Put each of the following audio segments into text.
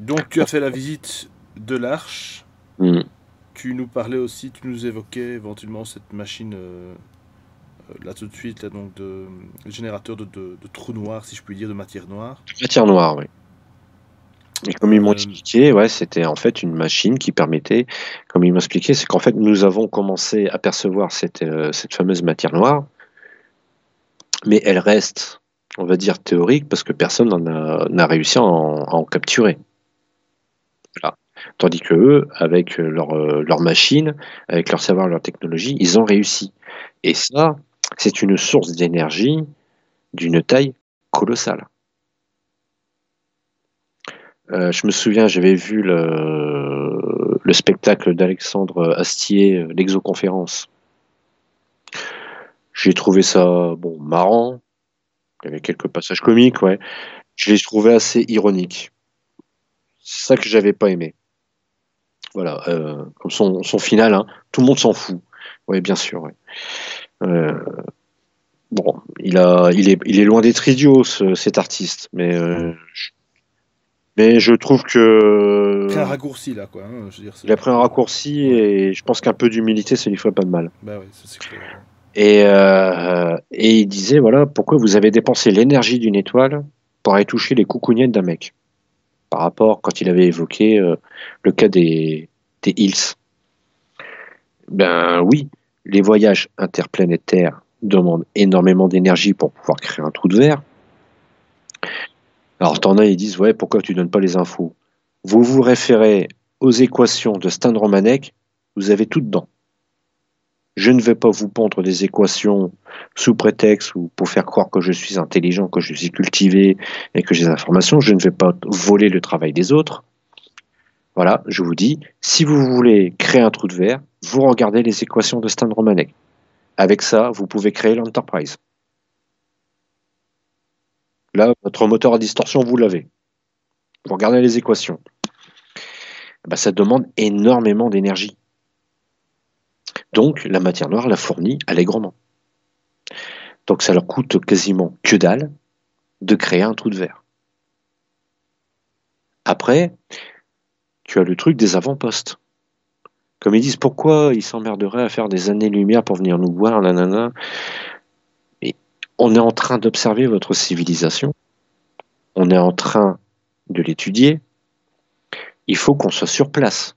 Donc tu as fait la visite de l'Arche. Hmm. Tu nous parlais aussi, tu nous évoquais éventuellement cette machine là tout de suite, là, donc de générateur de trous noirs, si je puis dire, de matière noire. Matière noire, oui. Et comme ils m'ont Euh, expliqué, ouais, c'était en fait une machine qui permettait, comme ils m'ont expliqué, c'est qu'en fait nous avons commencé à percevoir cette fameuse matière noire, mais elle reste, on va dire, théorique parce que personne n'a réussi à en capturer. Voilà. Tandis que eux, avec leur machine, avec leur savoir, leur technologie, ils ont réussi. Et ça, c'est une source d'énergie d'une taille colossale. Je me souviens, j'avais vu le spectacle d'Alexandre Astier, l'exoconférence. J'ai trouvé ça bon marrant. Il y avait quelques passages comiques, ouais. Je l'ai trouvé assez ironique. C'est ça que j'avais pas aimé. Voilà, comme son final, hein, tout le monde s'en fout. Oui, bien sûr. Ouais. Euh, bon, il est loin d'être idiot, cet artiste, mais je trouve Pris un que raccourci là, quoi, hein, je veux dire, il a pris un raccourci ouais, et je pense qu'un peu d'humilité, ça lui ferait pas de mal. bah ouais, ça c'est clair. Ouais. Et il disait, voilà, pourquoi vous avez dépensé l'énergie d'une étoile pour aller toucher les coucougnettes d'un mec? Par rapport, quand il avait évoqué le cas des Hills. Ben oui, les voyages interplanétaires demandent énormément d'énergie pour pouvoir créer un trou de verre. Alors t'en as, ils disent, ouais, pourquoi tu donnes pas les infos? Vous vous référez aux équations de Stan-Romanek, vous avez tout dedans. Je ne vais pas vous pondre des équations sous prétexte ou pour faire croire que je suis intelligent, que je suis cultivé et que j'ai des informations. Je ne vais pas voler le travail des autres. Voilà, je vous dis, si vous voulez créer un trou de verre, vous regardez les équations de Stan Romanek. Avec ça, vous pouvez créer l'Enterprise. Là, votre moteur à distorsion, vous l'avez. Vous regardez les équations. Ben, ça demande énormément d'énergie. Donc, la matière noire la fournit allègrement. Donc, ça leur coûte quasiment que dalle de créer un trou de verre. Après, tu as le truc des avant-postes. Comme ils disent, pourquoi ils s'emmerderaient à faire des années-lumière pour venir nous voir, nanana. Et on est en train d'observer votre civilisation. On est en train de l'étudier. Il faut qu'on soit sur place.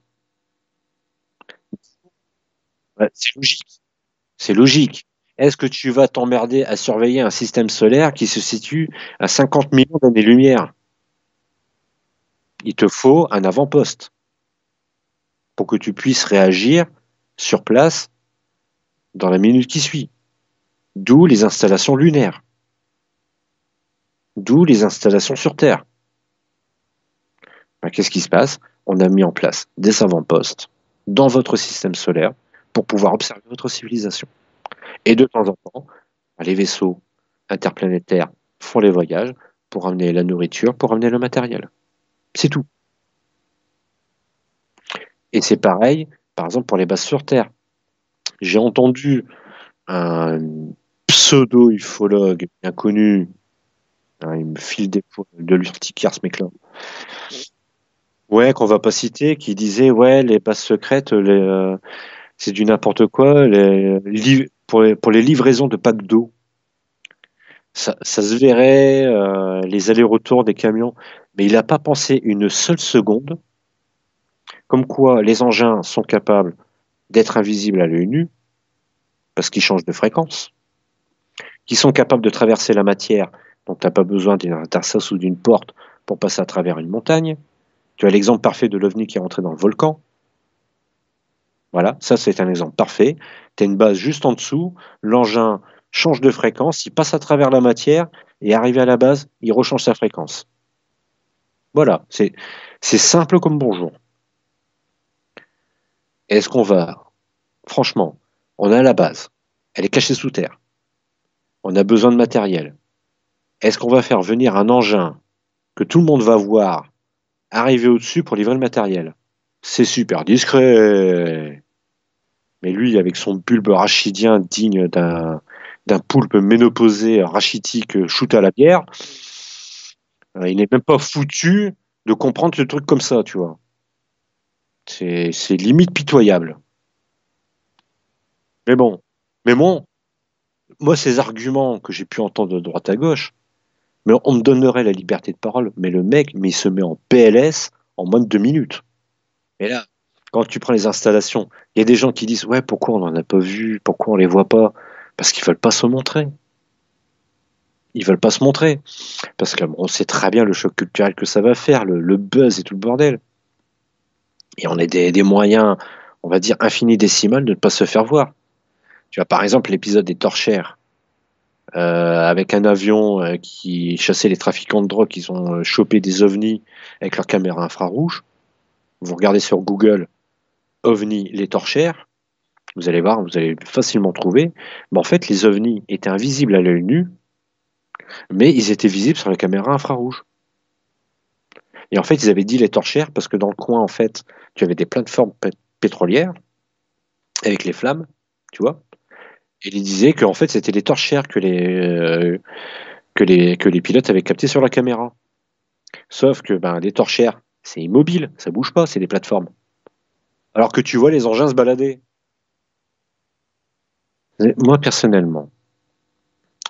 Ouais, c'est logique. C'est logique. Est-ce que tu vas t'emmerder à surveiller un système solaire qui se situe à 50 millions d'années-lumière? Il te faut un avant-poste pour que tu puisses réagir sur place dans la minute qui suit. D'où les installations lunaires. D'où les installations sur Terre. Ben, qu'est-ce qui se passe? On a mis en place des avant-postes dans votre système solaire pour pouvoir observer votre civilisation. Et de temps en temps, les vaisseaux interplanétaires font les voyages pour amener la nourriture, pour amener le matériel. C'est tout. Et c'est pareil, par exemple, pour les bases sur Terre. J'ai entendu un pseudo-ufologue bien connu, hein, il me file de l'urticaire ce mec-là, ouais, qu'on va pas citer, qui disait, ouais, les bases secrètes, c'est du n'importe quoi, pour les livraisons de packs d'eau. Ça se verrait, les allers-retours des camions, mais il n'a pas pensé une seule seconde, comme quoi les engins sont capables d'être invisibles à l'œil nu, parce qu'ils changent de fréquence, qui sont capables de traverser la matière, donc tu n'as pas besoin d'une interface ou d'une porte pour passer à travers une montagne. Tu as l'exemple parfait de l'OVNI qui est rentré dans le volcan. Voilà, ça c'est un exemple parfait. Tu as une base juste en dessous, l'engin change de fréquence, il passe à travers la matière, et arrivé à la base, il rechange sa fréquence. Voilà, c'est simple comme bonjour. Est-ce qu'on va, franchement, on a la base, elle est cachée sous terre, on a besoin de matériel. Est-ce qu'on va faire venir un engin que tout le monde va voir arriver au-dessus pour livrer le matériel? C'est super discret. Mais lui, avec son bulbe rachidien digne d'un poulpe ménopausé rachitique shoot à la bière, il n'est même pas foutu de comprendre ce truc comme ça, tu vois. C'est limite pitoyable. Mais bon, mais bon, moi, ces arguments que j'ai pu entendre de droite à gauche, mais on me donnerait la liberté de parole, mais le mec, mais il se met en PLS en moins de 2 minutes. Et là, quand tu prends les installations, il y a des gens qui disent, ouais, pourquoi on n'en a pas vu, pourquoi on les voit pas? Parce qu'ils veulent pas se montrer. Ils veulent pas se montrer. Parce qu'on sait très bien le choc culturel que ça va faire, le buzz et tout le bordel. Et on a des moyens, on va dire, infini-décimales de ne pas se faire voir. Tu vois, par exemple, l'épisode des Torchères, avec un avion qui chassait les trafiquants de drogue, ils ont chopé des ovnis avec leur caméra infrarouge. Vous regardez sur Google ovnis les Torchères, vous allez voir, vous allez facilement trouver. Mais en fait, les ovnis étaient invisibles à l'œil nu, mais ils étaient visibles sur la caméra infrarouge. Et en fait, ils avaient dit les Torchères parce que dans le coin, en fait, tu avais des plateformes pétrolières avec les flammes, tu vois. Et ils disaient qu'en fait, c'était les Torchères que les pilotes avaient capté sur la caméra. Sauf que ben, les Torchères, c'est immobile, ça bouge pas, c'est des plateformes. Alors que tu vois les engins se balader. Moi, personnellement,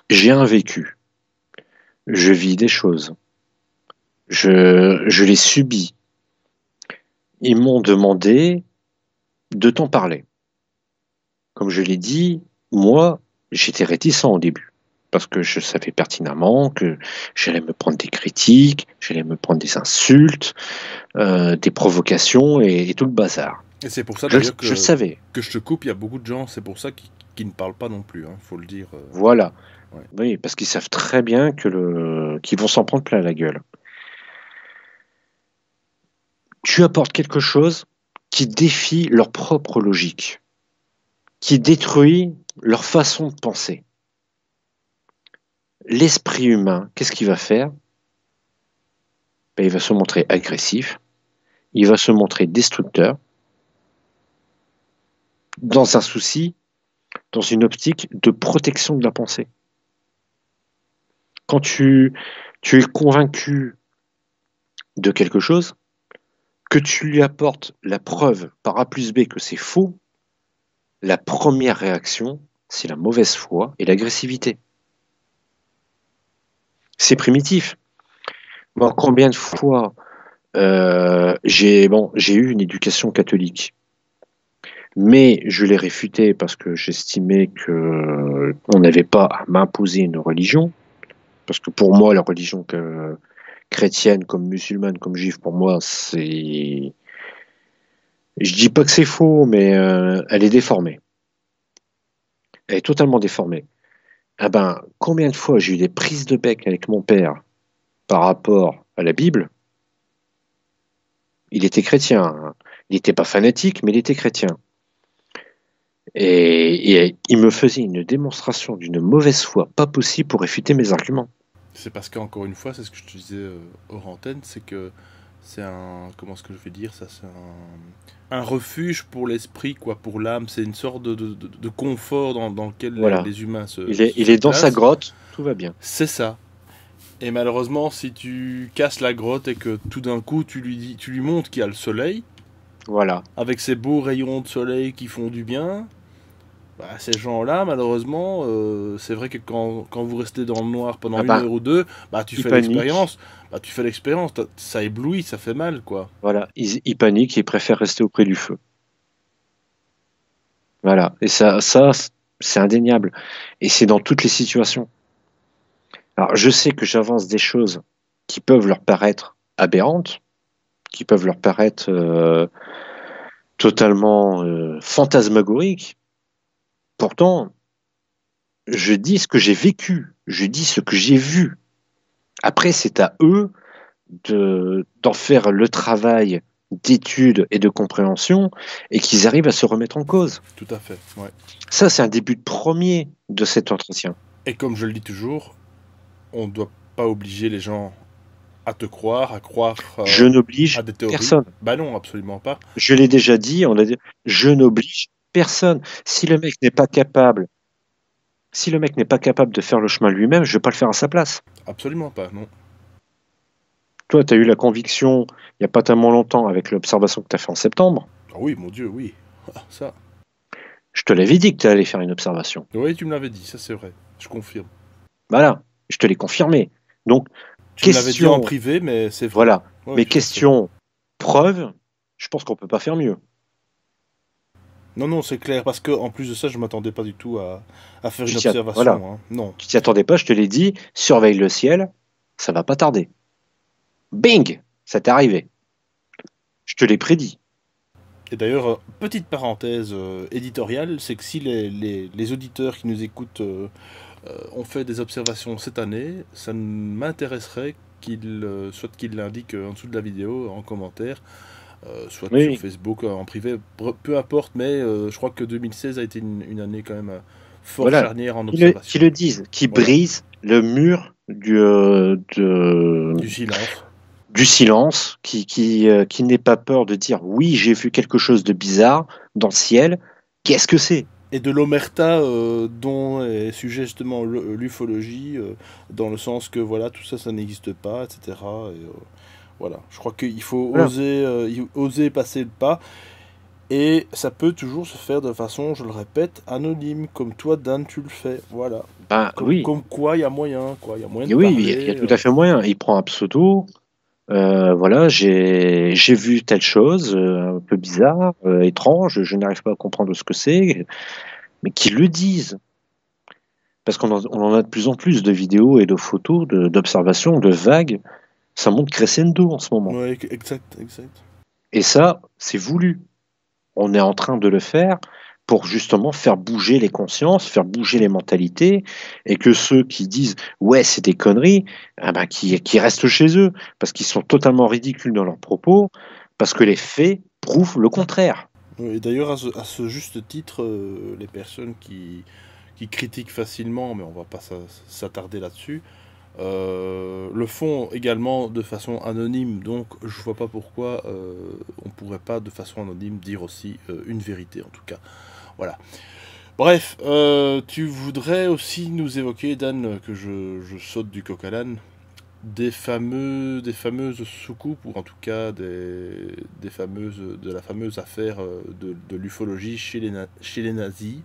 j'ai un vécu. Je vis des choses. Je les subis. Ils m'ont demandé de t'en parler. Comme je l'ai dit, moi, j'étais réticent au début. Parce que je savais pertinemment que j'allais me prendre des critiques, j'allais me prendre des insultes, des provocations et tout le bazar. Et c'est pour ça Je, d'ailleurs je le savais. que je te coupe, il y a beaucoup de gens, c'est pour ça qui ne parlent pas non plus, hein, faut le dire. Voilà. Ouais. Oui, parce qu'ils savent très bien qu'ils vont s'en prendre plein la gueule. Tu apportes quelque chose qui défie leur propre logique, qui détruit leur façon de penser. L'esprit humain, qu'est-ce qu'il va faire? Ben, il va se montrer agressif, il va se montrer destructeur, dans un souci, dans une optique de protection de la pensée. Quand tu es convaincu de quelque chose, que tu lui apportes la preuve par A plus B que c'est faux, la première réaction, c'est la mauvaise foi et l'agressivité. C'est primitif. Moi, combien de fois j'ai eu une éducation catholique, mais je l'ai réfutée parce que j'estimais que on n'avait pas à m'imposer une religion, parce que pour moi, la religion chrétienne, comme musulmane, comme juive, pour moi, c'est, je dis pas que c'est faux, mais elle est déformée. Elle est totalement déformée. Ah ben, combien de fois j'ai eu des prises de bec avec mon père par rapport à la Bible? Il était chrétien, hein. Il n'était pas fanatique, mais il était chrétien. Et il me faisait une démonstration d'une mauvaise foi pas possible pour réfuter mes arguments. C'est parce qu'encore une fois, c'est ce que je te disais hors antenne, c'est que c'est un... Comment est-ce que je vais dire ça? C'est un refuge pour l'esprit, quoi, pour l'âme. C'est une sorte de confort dans lequel Voilà. les humains Il est dans sa grotte, tout va bien. C'est ça. Et malheureusement, si tu casses la grotte et que tout d'un coup tu lui montres qu'il y a le soleil, Voilà. avec ces beaux rayons de soleil qui font du bien, bah, ces gens-là, malheureusement, c'est vrai que quand vous restez dans le noir pendant une heure ou deux, bah, tu fais l'expérience. Bah, tu fais l'expérience, ça éblouit, ça fait mal, quoi. Voilà, ils paniquent et ils préfèrent rester auprès du feu. Voilà, et ça c'est indéniable. Et c'est dans toutes les situations. Alors, je sais que j'avance des choses qui peuvent leur paraître aberrantes, qui peuvent leur paraître totalement fantasmagoriques. Pourtant, je dis ce que j'ai vécu, je dis ce que j'ai vu. Après, c'est à eux d'en faire le travail d'étude et de compréhension et qu'ils arrivent à se remettre en cause. Tout à fait, ouais. Ça, c'est un début de premier de cet entretien. Et comme je le dis toujours, on ne doit pas obliger les gens à te croire, à croire je n'oblige à des théories. Personne. Bah non, absolument pas. Je l'ai déjà dit, je n'oblige personne. Si le mec n'est pas capable, de faire le chemin lui-même, je ne vais pas le faire à sa place. Absolument pas, non. Toi, tu as eu la conviction, il n'y a pas tellement longtemps, avec l'observation que tu as fait en septembre. Ah oui, mon Dieu, oui. Ça. Je te l'avais dit que tu allais faire une observation. Oui, tu me l'avais dit, ça c'est vrai. Je confirme. Voilà, je te l'ai confirmé. Donc, Tu me l'avais dit en question, privé, mais c'est vrai. voilà. Oui, Mais tout à fait. question, preuve, je pense qu'on peut pas faire mieux. Non, non, c'est clair, parce que en plus de ça, je m'attendais pas du tout à faire une Voilà. observation. Hein. Non. Tu t'y attendais pas, je te l'ai dit, surveille le ciel, ça va pas tarder. Bing, ça t'est arrivé. Je te l'ai prédit. Et d'ailleurs, petite parenthèse éditoriale, c'est que si les auditeurs qui nous écoutent ont fait des observations cette année, ça m'intéresserait soit qu'ils l'indiquent en dessous de la vidéo, en commentaire, soit sur Oui, Facebook, en privé, peu importe, mais je crois que 2016 a été une année quand même fort voilà. charnière en Qui observation. le disent, qui Voilà, brisent le mur du silence. du silence, qui n'ait pas peur de dire oui, j'ai vu quelque chose de bizarre dans le ciel. Qu'est-ce que c'est? Et de l'omerta dont est sujet justement l'ufologie, dans le sens que voilà, tout ça, ça n'existe pas, etc. Et, voilà, je crois qu'il faut Voilà. oser passer le pas. Et ça peut toujours se faire de façon, je le répète, anonyme, comme toi, Dan, tu le fais. Voilà. Ben oui, Comme quoi, il y a moyen, quoi. Il y a moyen et de oui, il y a parler. tout à fait moyen. Il prend un pseudo. Voilà, j'ai vu telle chose, un peu bizarre, étrange. Je n'arrive pas à comprendre ce que c'est, mais qu'ils le disent. Parce on en a de plus en plus de vidéos et de photos, d'observations, de vagues. Ça monte crescendo en ce moment. Ouais, exact, exact. Et ça, c'est voulu. On est en train de le faire pour justement faire bouger les consciences, faire bouger les mentalités, et que ceux qui disent ouais c'est des conneries, ah ben, qui restent chez eux, parce qu'ils sont totalement ridicules dans leurs propos, parce que les faits prouvent le contraire. Et d'ailleurs, à ce juste titre, les personnes qui critiquent facilement, mais on va pas s'attarder là-dessus, le font également de façon anonyme, donc je vois pas pourquoi on pourrait pas de façon anonyme dire aussi une vérité en tout cas. Voilà. Bref, tu voudrais aussi nous évoquer, Dan, que je saute du coq à l'âne, des fameuses soucoupes, ou en tout cas de la fameuse affaire de l'ufologie chez les nazis.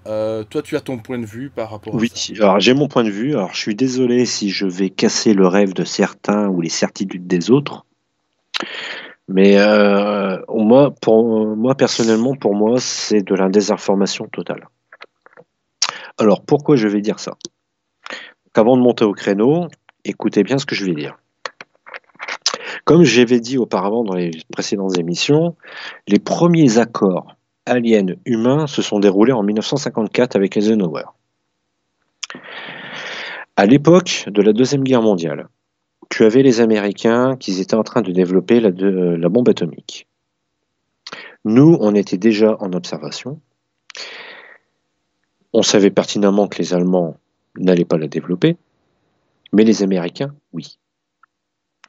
Toi, tu as ton point de vue par rapport à Oui, ça. alors j'ai mon point de vue, alors je suis désolé si je vais casser le rêve de certains ou les certitudes des autres, mais moi personnellement, pour moi, c'est de la désinformation totale. Alors pourquoi je vais dire ça? Avant de monter au créneau, écoutez bien ce que je vais dire. Comme j'avais dit auparavant dans les précédentes émissions, les premiers accords aliens-humains se sont déroulés en 1954 avec Eisenhower. À l'époque de la Deuxième Guerre mondiale, tu avais les Américains qui étaient en train de développer la bombe atomique. Nous, on était déjà en observation. On savait pertinemment que les Allemands n'allaient pas la développer, mais les Américains, oui.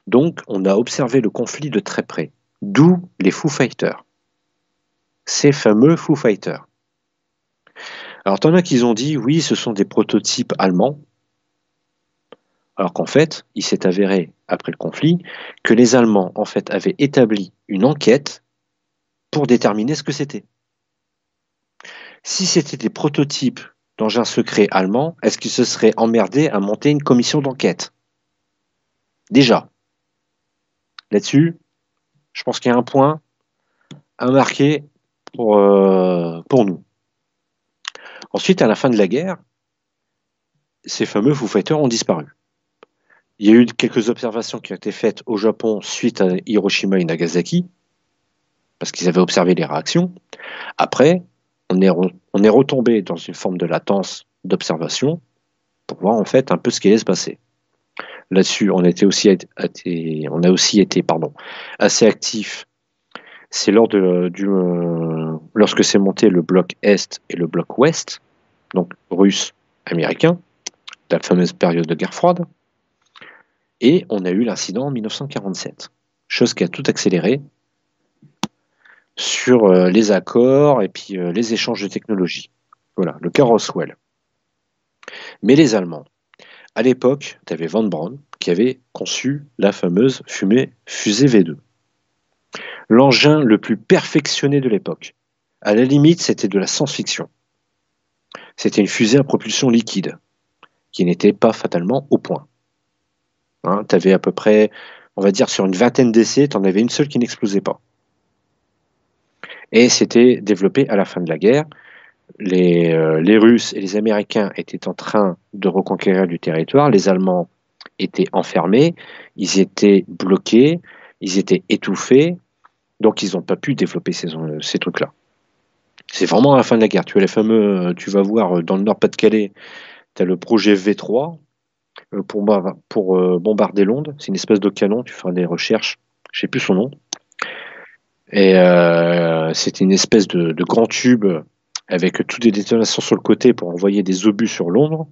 Donc, on a observé le conflit de très près, d'où les Foo Fighters. Ces fameux Foo Fighters. Alors, t'en as qui ont dit, oui, ce sont des prototypes allemands, alors qu'en fait, il s'est avéré, après le conflit, que les Allemands, en fait, avaient établi une enquête pour déterminer ce que c'était. Si c'était des prototypes d'engins secrets allemands, est-ce qu'ils se seraient emmerdés à monter une commission d'enquête? Déjà, là-dessus, je pense qu'il y a un point à marquer pour nous. Ensuite, à la fin de la guerre, ces fameux Foo Fighters ont disparu. Il y a eu quelques observations qui ont été faites au Japon suite à Hiroshima et Nagasaki, parce qu'ils avaient observé les réactions. Après, on est retombé dans une forme de latence d'observation pour voir en fait un peu ce qui allait se passer. Là-dessus, on a aussi été assez actifs. C'est lorsque s'est monté le bloc Est et le bloc Ouest, donc russe, américain, la fameuse période de guerre froide. Et on a eu l'incident en 1947, chose qui a tout accéléré sur les accords et puis les échanges de technologies. Voilà, le cas Roswell. Mais les Allemands, à l'époque, tu avais Von Braun qui avait conçu la fameuse fusée V2. L'engin le plus perfectionné de l'époque. À la limite, c'était de la science-fiction. C'était une fusée à propulsion liquide, qui n'était pas fatalement au point. Hein, tu avais à peu près, on va dire, sur une vingtaine d'essais, tu en avais une seule qui n'explosait pas. Et c'était développé à la fin de la guerre. Les Russes et les Américains étaient en train de reconquérir du territoire. Les Allemands étaient enfermés, ils étaient bloqués, ils étaient étouffés, donc ils n'ont pas pu développer ces trucs-là. C'est vraiment à la fin de la guerre. Tu as les fameux, tu vas voir dans le Nord-Pas-de-Calais, tu as le projet V3 pour bombarder Londres. C'est une espèce de canon, tu feras des recherches, je ne sais plus son nom. Et c'était une espèce de grand tube avec toutes des détonations sur le côté pour envoyer des obus sur Londres.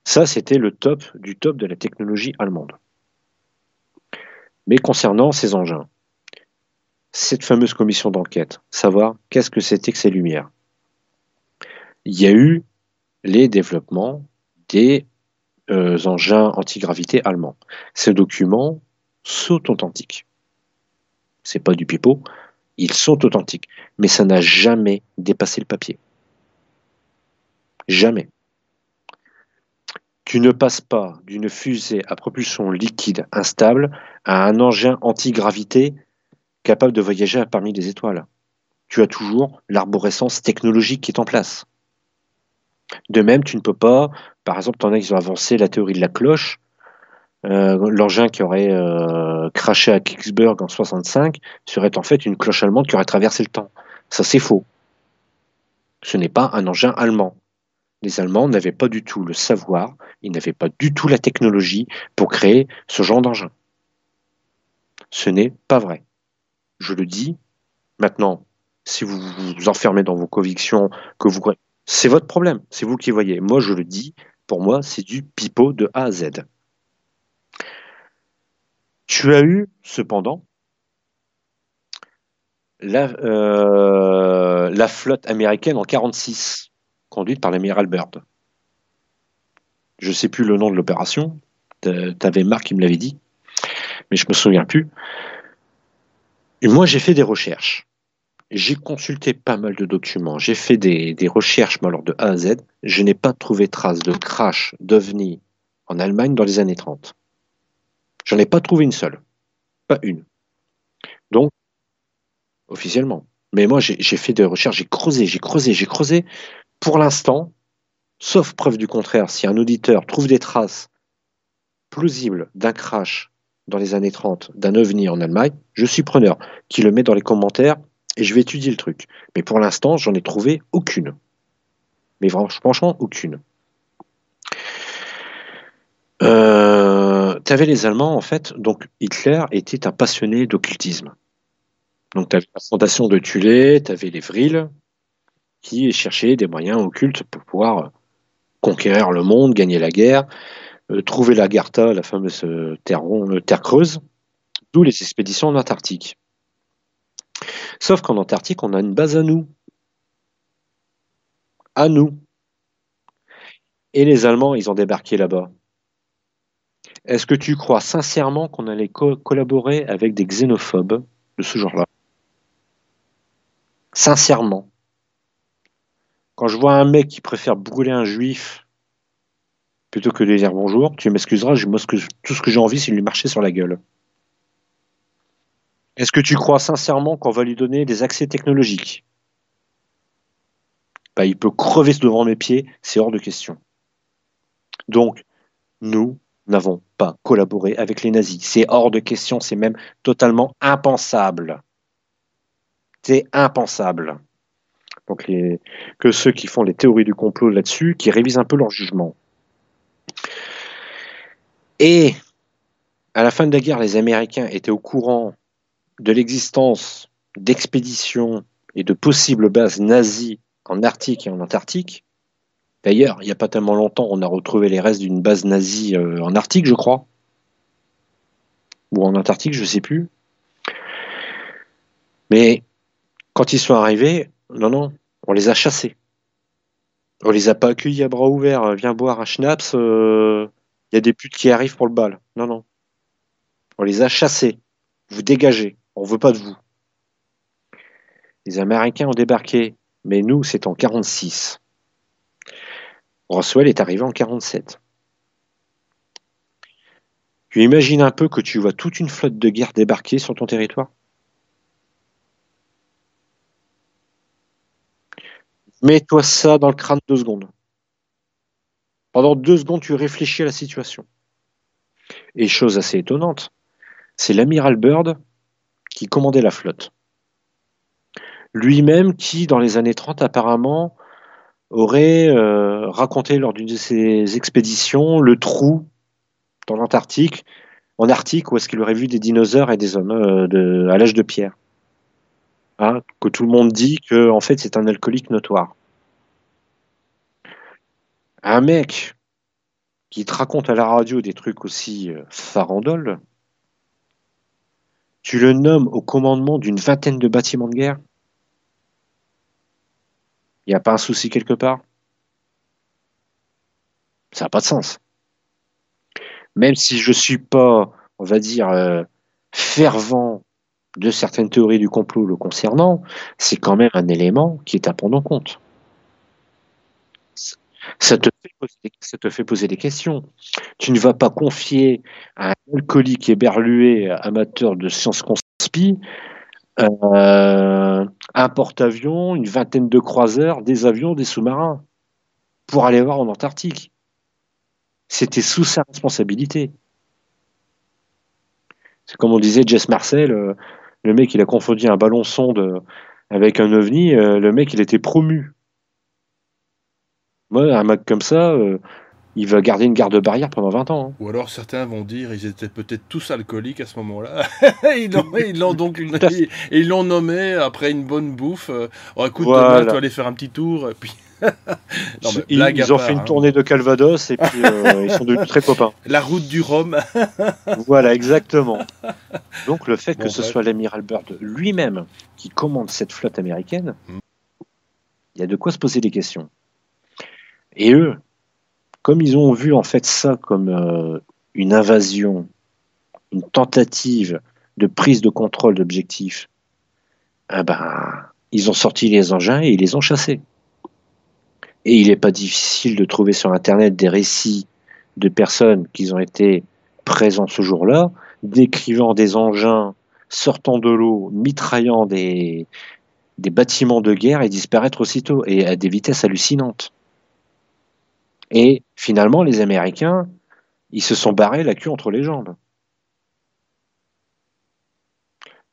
Ça, c'était le top du top de la technologie allemande. Mais concernant ces engins, cette fameuse commission d'enquête, savoir qu'est-ce que c'était que ces lumières. Il y a eu les développements des engins antigravité allemands. Ces documents sont authentiques. C'est pas du pipeau, ils sont authentiques. Mais ça n'a jamais dépassé le papier. Jamais. Tu ne passes pas d'une fusée à propulsion liquide instable à un engin antigravité capable de voyager parmi les étoiles. Tu as toujours l'arborescence technologique qui est en place. De même, tu ne peux pas, par exemple, tu en as qui ont avancé la théorie de la cloche, l'engin qui aurait craché à Kingsburg en 65 serait en fait une cloche allemande qui aurait traversé le temps. Ça, c'est faux. Ce n'est pas un engin allemand. Les Allemands n'avaient pas du tout le savoir, ils n'avaient pas du tout la technologie pour créer ce genre d'engin. Ce n'est pas vrai. Je le dis maintenant. Si vous vous enfermez dans vos convictions, c'est votre problème, c'est vous qui voyez. Moi, je le dis, pour moi, c'est du pipeau de A à Z. Tu as eu, cependant, la flotte américaine en 1946, conduite par l'amiral Byrd. Je ne sais plus le nom de l'opération, tu avais Marc qui me l'avait dit, mais je ne me souviens plus. Et moi, j'ai fait des recherches. J'ai consulté pas mal de documents. J'ai fait des recherches, mais alors de A à Z. Je n'ai pas trouvé trace de crash d'OVNI en Allemagne dans les années 30. J'en ai pas trouvé une seule. Pas une. Donc, officiellement. Mais moi, j'ai fait des recherches, j'ai creusé. Pour l'instant, sauf preuve du contraire, si un auditeur trouve des traces plausibles d'un crash dans les années 30 d'un OVNI en Allemagne, je suis preneur. Qui le met dans les commentaires et je vais étudier le truc. Mais pour l'instant, j'en ai trouvé aucune. Mais franchement, aucune. Tu avais les Allemands, en fait, donc Hitler était un passionné d'occultisme. Donc tu avais la fondation de Thulé, tu avais les Vril, qui cherchaient des moyens occultes pour pouvoir conquérir le monde, gagner la guerre, trouver l'Agartha, la fameuse terre creuse, d'où les expéditions en Antarctique. Sauf qu'en Antarctique, on a une base à nous. À nous. Et les Allemands, ils ont débarqué là-bas. Est-ce que tu crois sincèrement qu'on allait collaborer avec des xénophobes de ce genre-là? Sincèrement. Quand je vois un mec qui préfère brûler un juif plutôt que de lui dire bonjour, tu m'excuseras, tout ce que j'ai envie, c'est de lui marcher sur la gueule. Est-ce que tu crois sincèrement qu'on va lui donner des accès technologiques? Bah, il peut crever devant mes pieds, c'est hors de question. Donc, nous n'avons pas collaboré avec les nazis. C'est hors de question, c'est même totalement impensable. C'est impensable. Donc, que ceux qui font les théories du complot là-dessus, qui révisent un peu leur jugement. Et à la fin de la guerre, les Américains étaient au courant de l'existence d'expéditions et de possibles bases nazies en Arctique et en Antarctique. D'ailleurs, il n'y a pas tellement longtemps, on a retrouvé les restes d'une base nazie en Arctique, je crois. Ou en Antarctique, je ne sais plus. Mais quand ils sont arrivés, non, on les a chassés. On les a pas accueillis à bras ouverts. Viens boire un schnapps. il y a des putes qui arrivent pour le bal. Non, non. On les a chassés. Vous dégagez. On veut pas de vous. Les Américains ont débarqué, mais nous, c'est en 46. Roswell est arrivé en 47. Tu imagines un peu que tu vois toute une flotte de guerre débarquer sur ton territoire? Mets-toi ça dans le crâne 2 secondes. Pendant 2 secondes, tu réfléchis à la situation. Et chose assez étonnante, c'est l'amiral Byrd qui commandait la flotte. Lui-même qui, dans les années 30, apparemment, aurait raconté lors d'une de ses expéditions le trou dans l'Antarctique, en Arctique, où est-ce qu'il aurait vu des dinosaures et des hommes à l'âge de pierre. Hein, que tout le monde dit que en fait c'est un alcoolique notoire. Un mec qui te raconte à la radio des trucs aussi farandoles, tu le nommes au commandement d'une vingtaine de bâtiments de guerre. Il n'y a pas un souci quelque part? Ça n'a pas de sens. Même si je suis pas, on va dire, fervent de certaines théories du complot le concernant, c'est quand même un élément qui est à prendre en compte. Ça te fait poser des questions. Tu ne vas pas confier à un alcoolique éberlué amateur de sciences conspi un porte-avions, une vingtaine de croiseurs, des avions, des sous-marins pour aller voir en Antarctique. C'était sous sa responsabilité. C'est comme on disait Jess Marcel, le mec il a confondu un ballon sonde avec un ovni, le mec il était promu. Moi, un mec comme ça, il va garder une garde-barrière pendant 20 ans. Hein. Ou alors certains vont dire ils étaient peut-être tous alcooliques à ce moment-là. Ils l'ont nommé après une bonne bouffe. Oh, écoute, voilà. demain tu vas aller faire un petit tour. Et puis... non, mais ils ont fait une tournée de Calvados et puis ils sont devenus très copains. La route du Rhum. Voilà, exactement. Donc le fait que ce soit l'amiral Byrd lui-même qui commande cette flotte américaine, il y a de quoi se poser des questions. Et eux, comme ils ont vu en fait ça comme une invasion, une tentative de prise de contrôle d'objectifs, ils ont sorti les engins et ils les ont chassés. Et il n'est pas difficile de trouver sur Internet des récits de personnes qui ont été présents ce jour-là, décrivant des engins sortant de l'eau, mitraillant des bâtiments de guerre et disparaître aussitôt, et à des vitesses hallucinantes. Et finalement, les Américains, ils se sont barrés la queue entre les jambes.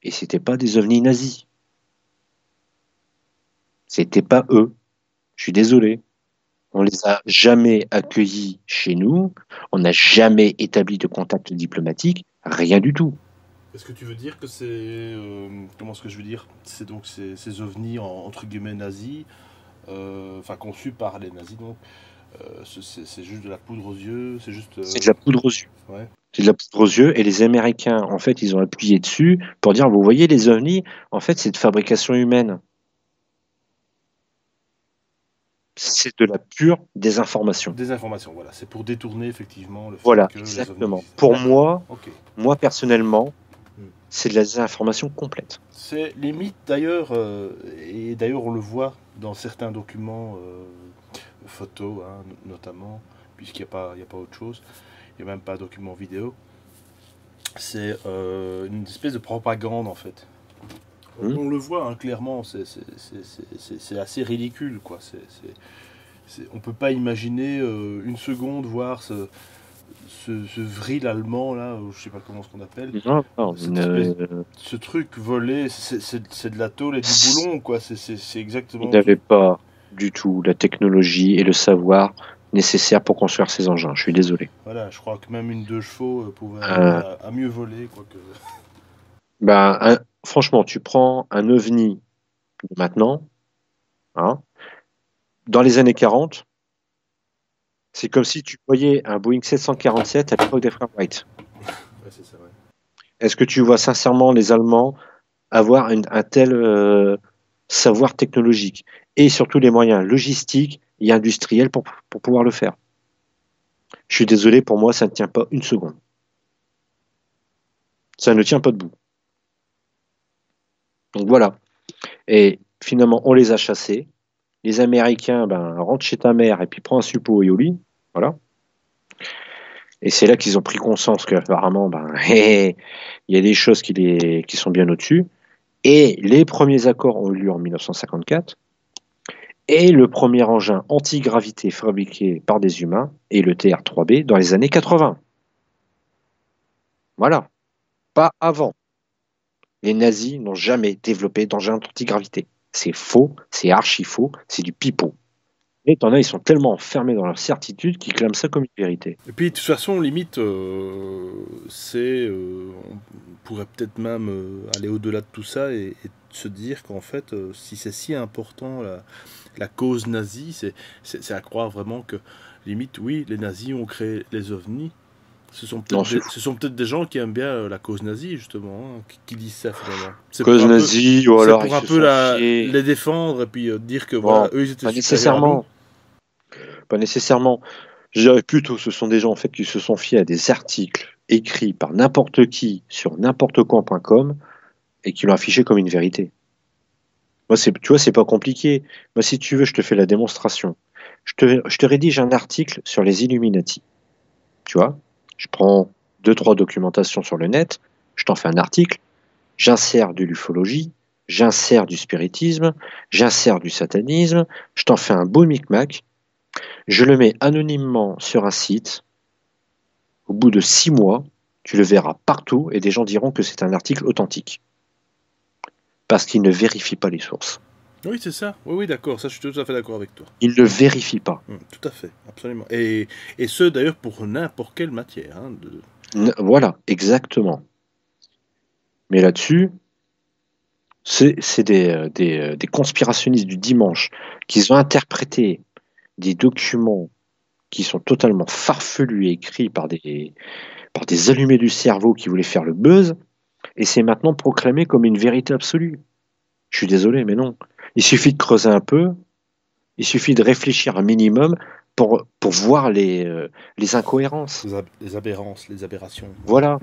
Et c'était pas des ovnis nazis. C'était pas eux. Je suis désolé. On les a jamais accueillis chez nous. On n'a jamais établi de contact diplomatique. Rien du tout. Est-ce que tu veux dire que c'est... comment est-ce que je veux dire? C'est donc ces ovnis entre guillemets nazis, conçus par les nazis donc. C'est juste de la poudre aux yeux, c'est juste... C'est de la poudre aux yeux. Ouais. C'est de la poudre aux yeux, et les Américains, en fait, ils ont appuyé dessus pour dire, vous voyez, les ovnis, en fait, c'est de fabrication humaine. C'est de la pure désinformation. Désinformation, voilà. C'est pour détourner, effectivement, le fait voilà, que exactement. Les ovnis... Pour moi, personnellement, c'est de la désinformation complète. C'est limite, d'ailleurs, et d'ailleurs, on le voit dans certains documents... photos notamment, puisqu'il n'y a pas autre chose, il n'y a même pas de document vidéo. C'est une espèce de propagande en fait. On le voit clairement, c'est assez ridicule quoi. On peut pas imaginer une seconde voir ce vril allemand là, je sais pas comment ce qu'on appelle. Ce truc volé, c'est de la tôle et du boulon quoi. C'est exactement. Il n'avait pas du tout la technologie et le savoir nécessaire pour construire ces engins. Je suis désolé. Voilà, je crois que même une 2 chevaux pouvait à mieux voler. Quoique... franchement, tu prends un ovni maintenant, hein, dans les années 40, c'est comme si tu voyais un Boeing 747 à l'époque des frères Wright. Ouais, c'est ça, ouais. Est-ce que tu vois sincèrement les Allemands avoir un tel savoir technologique et surtout les moyens logistiques et industriels pour pouvoir le faire? Je suis désolé, pour moi, ça ne tient pas une seconde. Ça ne tient pas debout. Donc voilà. Et finalement, on les a chassés. Les Américains, rentre chez ta mère et puis prends un suppôt et au lit. Voilà. Et c'est là qu'ils ont pris conscience qu'apparemment, il y a des choses qui sont bien au-dessus. Et les premiers accords ont eu lieu en 1954. Et le premier engin antigravité fabriqué par des humains est le TR-3B dans les années 80. Voilà. Pas avant. Les nazis n'ont jamais développé d'engin antigravité. C'est faux, c'est archi faux, c'est du pipeau. Et t'en as, ils sont tellement enfermés dans leur certitude qu'ils clament ça comme une vérité. Et puis, de toute façon, limite, on pourrait peut-être même aller au-delà de tout ça et se dire qu'en fait, si c'est si important la cause nazie, c'est à croire vraiment que, limite, oui, les nazis ont créé les ovnis. Ce sont peut-être des gens qui aiment bien la cause nazie, justement, qui disent ça finalement. Cause nazie, ou alors pour un peu les défendre et puis dire que voilà, eux ils étaient pas nécessairement. Pas nécessairement. Je dirais plutôt, ce sont des gens en fait qui se sont fiés à des articles écrits par n'importe qui sur n'importe quoi.com et qui l'ont affiché comme une vérité. Moi, tu vois, c'est pas compliqué. Moi, si tu veux, je te fais la démonstration. Je te rédige un article sur les Illuminati. Tu vois, je prends 2-3 documentations sur le net, je t'en fais un article, j'insère de l'ufologie, j'insère du spiritisme, j'insère du satanisme, je t'en fais un beau micmac, je le mets anonymement sur un site. Au bout de 6 mois, tu le verras partout et des gens diront que c'est un article authentique. Parce qu'ils ne vérifient pas les sources. Oui, c'est ça. Oui, d'accord. Ça, je suis tout à fait d'accord avec toi. Ils ne vérifient pas. Tout à fait, absolument. Et ce, d'ailleurs, pour n'importe quelle matière. Voilà, exactement. Mais là-dessus, c'est des conspirationnistes du dimanche qui ont interprété des documents qui sont totalement farfelus et écrits par des allumés du cerveau qui voulaient faire le buzz, et c'est maintenant proclamé comme une vérité absolue. Je suis désolé, mais non. Il suffit de creuser un peu, il suffit de réfléchir un minimum pour voir les incohérences. Les aberrances, les aberrations. Voilà.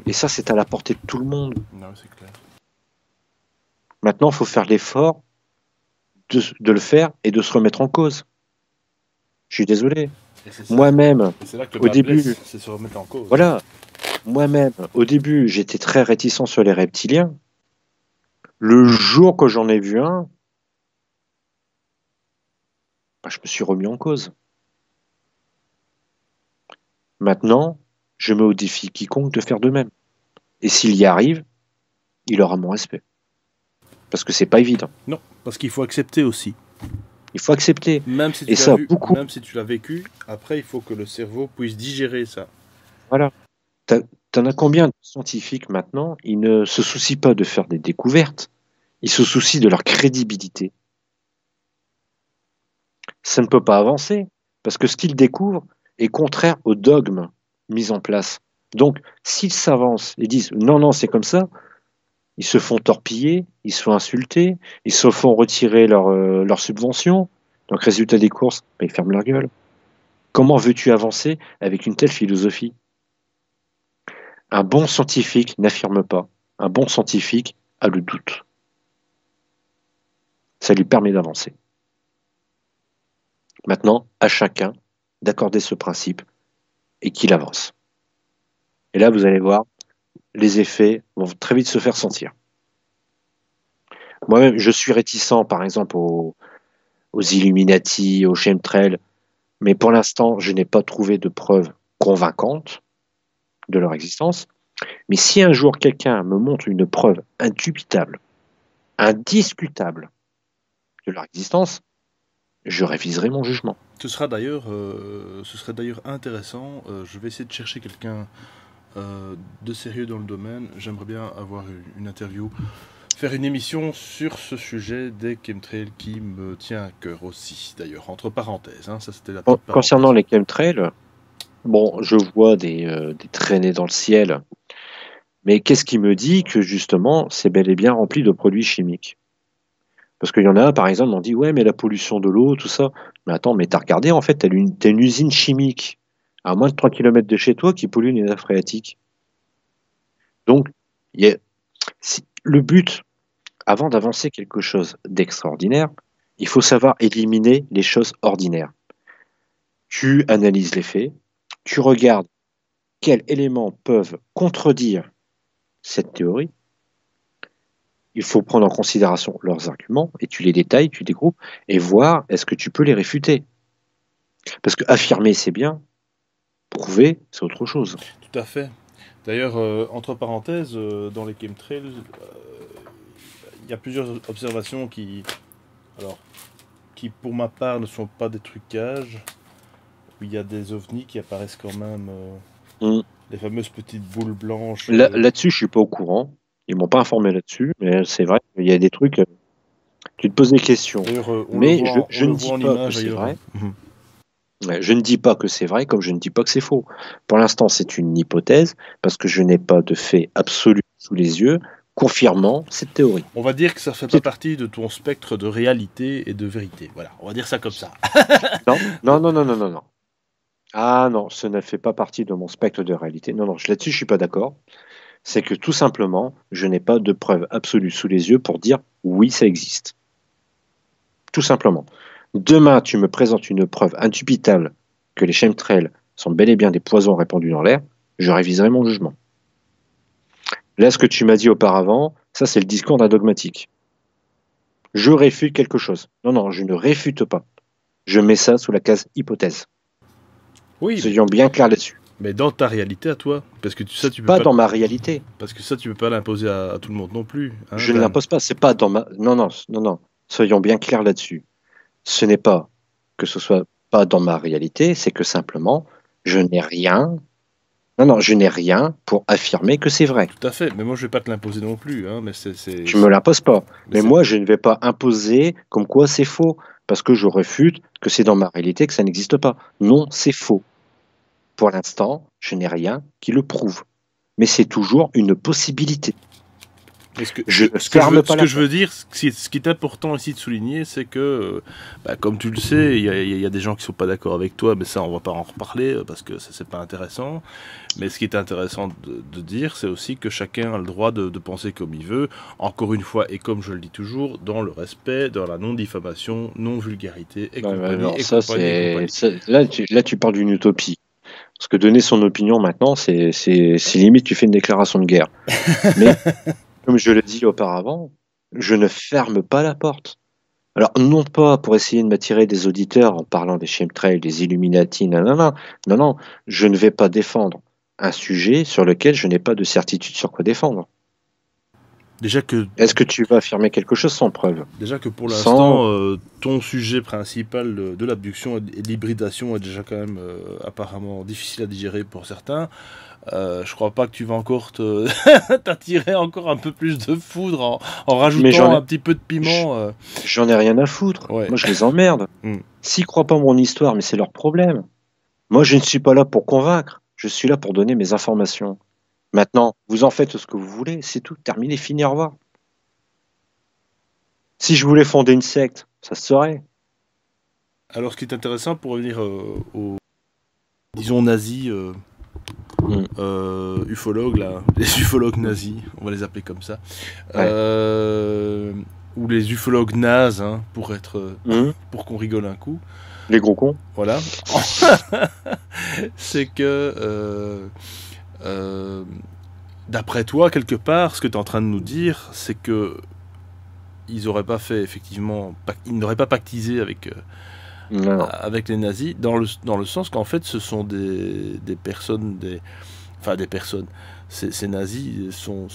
Et ça, c'est à la portée de tout le monde. Non, c'est clair. Maintenant, il faut faire l'effort de le faire et de se remettre en cause. Je suis désolé. Moi-même, au début, c'est se remettre en cause. Voilà. Moi-même, au début, j'étais très réticent sur les reptiliens. Le jour que j'en ai vu un, je me suis remis en cause. Maintenant, je mets au défi quiconque de faire de même. Et s'il y arrive, il aura mon respect. Parce que c'est pas évident. Non, parce qu'il faut accepter aussi. Il faut accepter. Même si tu même si tu l'as vécu, après il faut que le cerveau puisse digérer ça. Voilà. T'en as combien de scientifiques maintenant? Ils ne se soucient pas de faire des découvertes. Ils se soucient de leur crédibilité. Ça ne peut pas avancer. Parce que ce qu'ils découvrent est contraire aux dogmes mis en place. Donc, s'ils s'avancent et disent non, non, c'est comme ça, ils se font torpiller, ils se font insulter, ils se font retirer leur subvention. Donc, résultat des courses, ils ferment leur gueule. Comment veux-tu avancer avec une telle philosophie? Un bon scientifique n'affirme pas. Un bon scientifique a le doute. Ça lui permet d'avancer. Maintenant, à chacun d'accorder ce principe et qu'il avance. Et là, vous allez voir, les effets vont très vite se faire sentir. Moi-même, je suis réticent, par exemple, aux Illuminati, aux chemtrails, mais pour l'instant, je n'ai pas trouvé de preuves convaincantes de leur existence. Mais si un jour quelqu'un me montre une preuve indubitable, indiscutable de leur existence, je réviserai mon jugement. Ce serait d'ailleurs intéressant. Je vais essayer de chercher quelqu'un de sérieux dans le domaine. J'aimerais bien avoir une interview, faire une émission sur ce sujet des chemtrails qui me tient à cœur aussi, d'ailleurs, entre parenthèses. Ça, c'était la petite parenthèse. Concernant les chemtrails, bon, je vois des traînées dans le ciel, mais qu'est-ce qui me dit que justement, c'est bel et bien rempli de produits chimiques? Parce qu'il y en a, par exemple, on dit, ouais, mais la pollution de l'eau, tout ça. Mais attends, mais t'as regardé, en fait, t'as une usine chimique à moins de 3 km de chez toi qui polluent les nappes phréatiques. Donc, le but, avant d'avancer quelque chose d'extraordinaire, il faut savoir éliminer les choses ordinaires. Tu analyses les faits, tu regardes quels éléments peuvent contredire cette théorie. Il faut prendre en considération leurs arguments et tu les détailles, tu dégroupes et voir est-ce que tu peux les réfuter. Parce que affirmer, c'est bien, prouver, c'est autre chose. Tout à fait. D'ailleurs, entre parenthèses, dans les chemtrails, il y a plusieurs observations qui, pour ma part, ne sont pas des trucages. Où il y a des ovnis qui apparaissent quand même, les fameuses petites boules blanches. Là-dessus, je suis pas au courant. Ils m'ont pas informé là-dessus, mais c'est vrai qu'il y a des trucs. Tu te poses des questions. Mais je ne dis pas que c'est vrai. Je ne dis pas que c'est vrai, comme je ne dis pas que c'est faux. Pour l'instant, c'est une hypothèse, parce que je n'ai pas de fait absolu sous les yeux confirmant cette théorie. On va dire que ça ne fait pas partie de ton spectre de réalité et de vérité. Voilà, on va dire ça comme ça. Non. Ah non, ce ne fait pas partie de mon spectre de réalité. Non, là-dessus, je suis pas d'accord. C'est que tout simplement, je n'ai pas de preuve absolue sous les yeux pour dire oui, ça existe. Tout simplement. Demain, tu me présentes une preuve indubitable que les chemtrails sont bel et bien des poisons répandus dans l'air, je réviserai mon jugement. Là, ce que tu m'as dit auparavant, ça c'est le discours d'un dogmatique. Je réfute quelque chose. Non, je ne réfute pas. Je mets ça sous la case hypothèse. Oui. Soyons bien clairs là-dessus. Mais dans ta réalité à toi, parce que ça tu peux pas dans ma réalité. Parce que ça tu peux pas l'imposer à tout le monde non plus. Hein, je ne l'impose pas. C'est pas dans ma. Non. Soyons bien clairs là-dessus. Ce n'est pas que ce soit pas dans ma réalité, c'est que simplement je n'ai rien. Je n'ai rien pour affirmer que c'est vrai. Tout à fait, mais moi je vais pas te l'imposer non plus. Hein, mais tu me l'imposes pas. Mais moi je ne vais pas imposer comme quoi c'est faux, parce que je refute que c'est dans ma réalité que ça n'existe pas. Non, c'est faux. Pour l'instant, je n'ai rien qui le prouve. Mais c'est toujours une possibilité. Ce que je veux dire, ce qui est important ici de souligner, c'est que, comme tu le sais, il y a des gens qui sont pas d'accord avec toi, mais ça, on va pas en reparler parce que c'est pas intéressant. Mais ce qui est intéressant de dire, c'est aussi que chacun a le droit de penser comme il veut, encore une fois, et comme je le dis toujours, dans le respect, dans la non-diffamation, non-vulgarité, et Là, tu parles d'une utopie. Parce que donner son opinion maintenant, c'est limite, tu fais une déclaration de guerre. Mais, comme je l'ai dit auparavant, je ne ferme pas la porte. Alors, non pas pour essayer de m'attirer des auditeurs en parlant des chemtrails, des Illuminati, non, je ne vais pas défendre un sujet sur lequel je n'ai pas de certitude sur quoi défendre. Est-ce que tu vas affirmer quelque chose sans preuve? Déjà que pour l'instant, ton sujet principal de l'abduction et de l'hybridation est déjà quand même apparemment difficile à digérer pour certains. Je crois pas que tu vas encore t'attirer encore un peu plus de foudre en rajoutant un petit peu de piment. J'en ai rien à foutre. Ouais. Moi, je les emmerde. S'ils croient pas mon histoire, mais c'est leur problème. Moi, je ne suis pas là pour convaincre. Je suis là pour donner mes informations. Maintenant, vous en faites ce que vous voulez, c'est tout, terminé, fini, au revoir. Si je voulais fonder une secte, ça se saurait. Alors, ce qui est intéressant, pour revenir aux, disons, nazis, ufologues, là, les ufologues nazis, on va les appeler comme ça, ou les ufologues nazes, hein, pour qu'on rigole un coup. Les gros cons. Voilà. C'est que... d'après toi, quelque part, ce que tu es en train de nous dire, c'est que ils n'auraient pas fait, effectivement, ils n'auraient pas pactisé avec les nazis, dans le sens qu'en fait, ce sont des personnes, des personnes. Ces nazis sont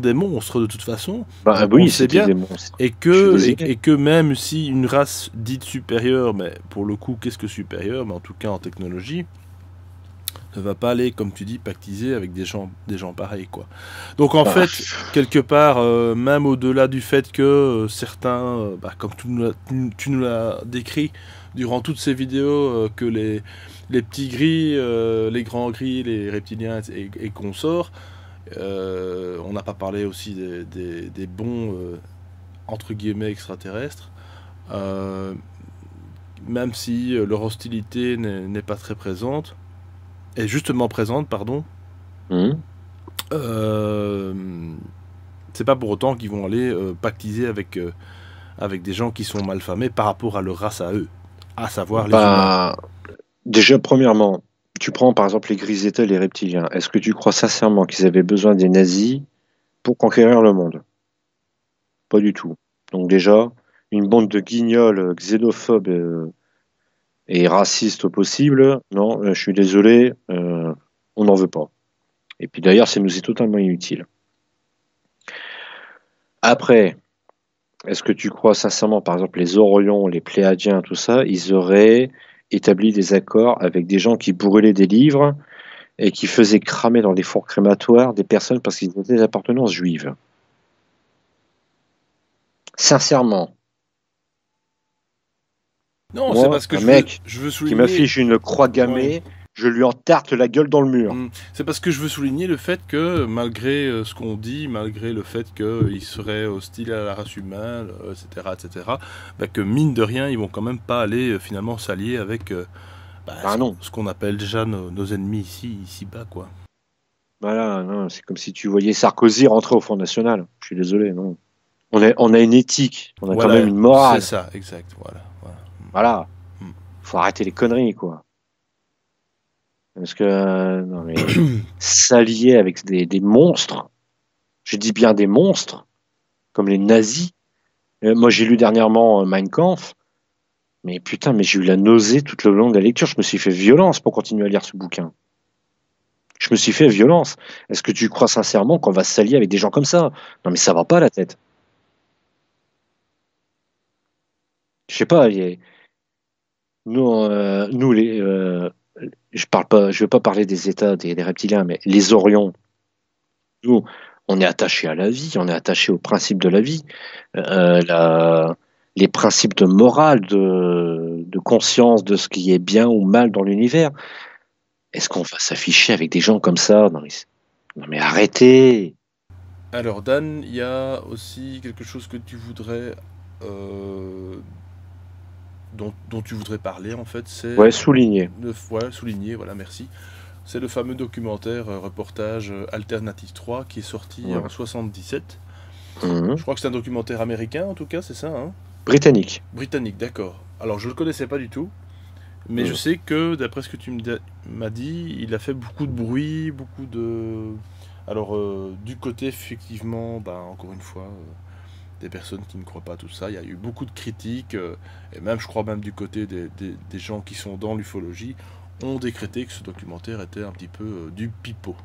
des monstres de toute façon. Oui, c'est bien. Des monstres. Et que même si une race dite supérieure, mais pour le coup, qu'est-ce que supérieure, mais en tout cas en technologie, ne va pas aller, comme tu dis, pactiser avec des gens pareils, quoi. Donc en fait, quelque part, même au-delà du fait que certains, comme tu nous l'as décrit durant toutes ces vidéos, que les petits gris, les grands gris, les reptiliens et consorts, on n'a pas parlé aussi des bons, entre guillemets, extraterrestres, même si leur hostilité n'est pas très présente, est justement présente, pardon, euh, c'est pas pour autant qu'ils vont aller pactiser avec des gens qui sont malfamés par rapport à leur race à eux, à savoir les humains. Déjà, premièrement, tu prends par exemple les Grisetas et les reptiliens. Est-ce que tu crois sincèrement qu'ils avaient besoin des nazis pour conquérir le monde? Pas du tout. Donc déjà, une bande de guignols xénophobes et racistes au possible, non, je suis désolé, on n'en veut pas. Et puis d'ailleurs, ça nous est totalement inutile. Après, est-ce que tu crois sincèrement, par exemple, les Orions, les Pléiadiens, tout ça, ils auraient établi des accords avec des gens qui brûlaient des livres et qui faisaient cramer dans des fours crématoires des personnes parce qu'ils étaient des appartenances juives? Sincèrement, Non, c'est moi, parce que un mec je veux qui souligner. m'affiche une croix Ouais. gammée, je lui en tarte la gueule dans le mur. C'est parce que je veux souligner le fait que, malgré ce qu'on dit, malgré le fait qu'ils seraient hostiles à la race humaine, etc., etc., bah, que mine de rien, ils vont quand même pas aller finalement s'allier avec Ah non. ce qu'on appelle déjà nos ennemis ici-bas, quoi. Voilà, non, c'est comme si tu voyais Sarkozy rentrer au Front National. Je suis désolé, non. On a une éthique, on a quand même Voilà, une c'est morale. ça, exact, voilà. Voilà, Mm. faut arrêter les conneries, quoi. Parce que, non mais, s'allier avec des monstres, je dis bien des monstres, comme les nazis. Moi, j'ai lu dernièrement Mein Kampf, mais putain, mais j'ai eu la nausée tout le long de la lecture. Je me suis fait violence pour continuer à lire ce bouquin. Je me suis fait violence. Est-ce que tu crois sincèrement qu'on va s'allier avec des gens comme ça? Non, mais ça va pas la tête. Je sais pas. Nous je parle pas, je veux pas parler des États, des reptiliens, mais les Orions, nous, on est attaché à la vie, on est attaché aux principes de la vie, les principes de morale, de conscience de ce qui est bien ou mal dans l'univers. Est-ce qu'on va s'afficher avec des gens comme ça? Non mais arrêtez! Alors Dan, il y a aussi quelque chose que tu voudrais euh, dont tu voudrais parler en fait, c'est Ouais, souligné. ouais, souligner, voilà, merci. C'est le fameux documentaire reportage Alternative 3 qui est sorti Ouais. en 77. Mhm. Je crois que c'est un documentaire américain en tout cas, c'est ça, hein? Britannique. Britannique, d'accord. Alors je le connaissais pas du tout, mais je Mhm. sais que d'après ce que tu m'as dit, il a fait beaucoup de bruit, beaucoup de... Alors du côté effectivement, bah, encore une fois, des personnes qui ne croient pas à tout ça, il y a eu beaucoup de critiques, et même je crois même du côté des gens qui sont dans l'ufologie, ont décrété que ce documentaire était un petit peu du pipeau.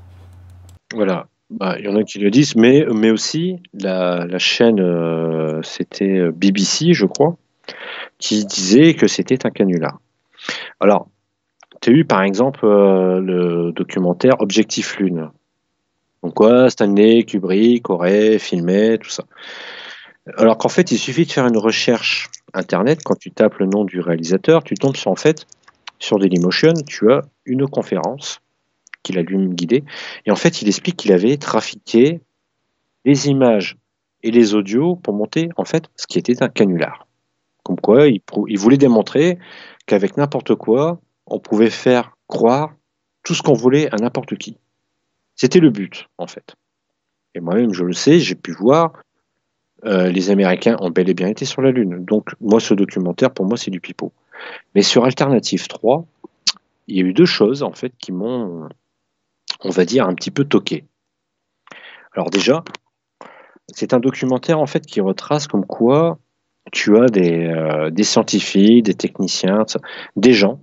Voilà. Bah, il y en a qui le disent, mais aussi la chaîne, c'était BBC, je crois, qui disait que c'était un canular. Alors, tu as eu par exemple le documentaire Objectif Lune. Donc quoi, Stanley Kubrick aurait filmé tout ça. Alors qu'en fait, il suffit de faire une recherche internet. Quand tu tapes le nom du réalisateur, tu tombes sur, en fait, sur Dailymotion, tu as une conférence qu'il a lui-même guidée. Et en fait, il explique qu'il avait trafiqué les images et les audios pour monter en fait ce qui était un canular. Comme quoi, il voulait démontrer qu'avec n'importe quoi, on pouvait faire croire tout ce qu'on voulait à n'importe qui. C'était le but, en fait. Et moi-même, je le sais, j'ai pu voir, les Américains ont bel et bien été sur la Lune. Donc, moi, ce documentaire, pour moi, c'est du pipeau. Mais sur Alternative 3, il y a eu deux choses, en fait, qui m'ont, on va dire, un petit peu toqué. Alors déjà, c'est un documentaire, en fait, qui retrace comme quoi tu as des scientifiques, des techniciens, des gens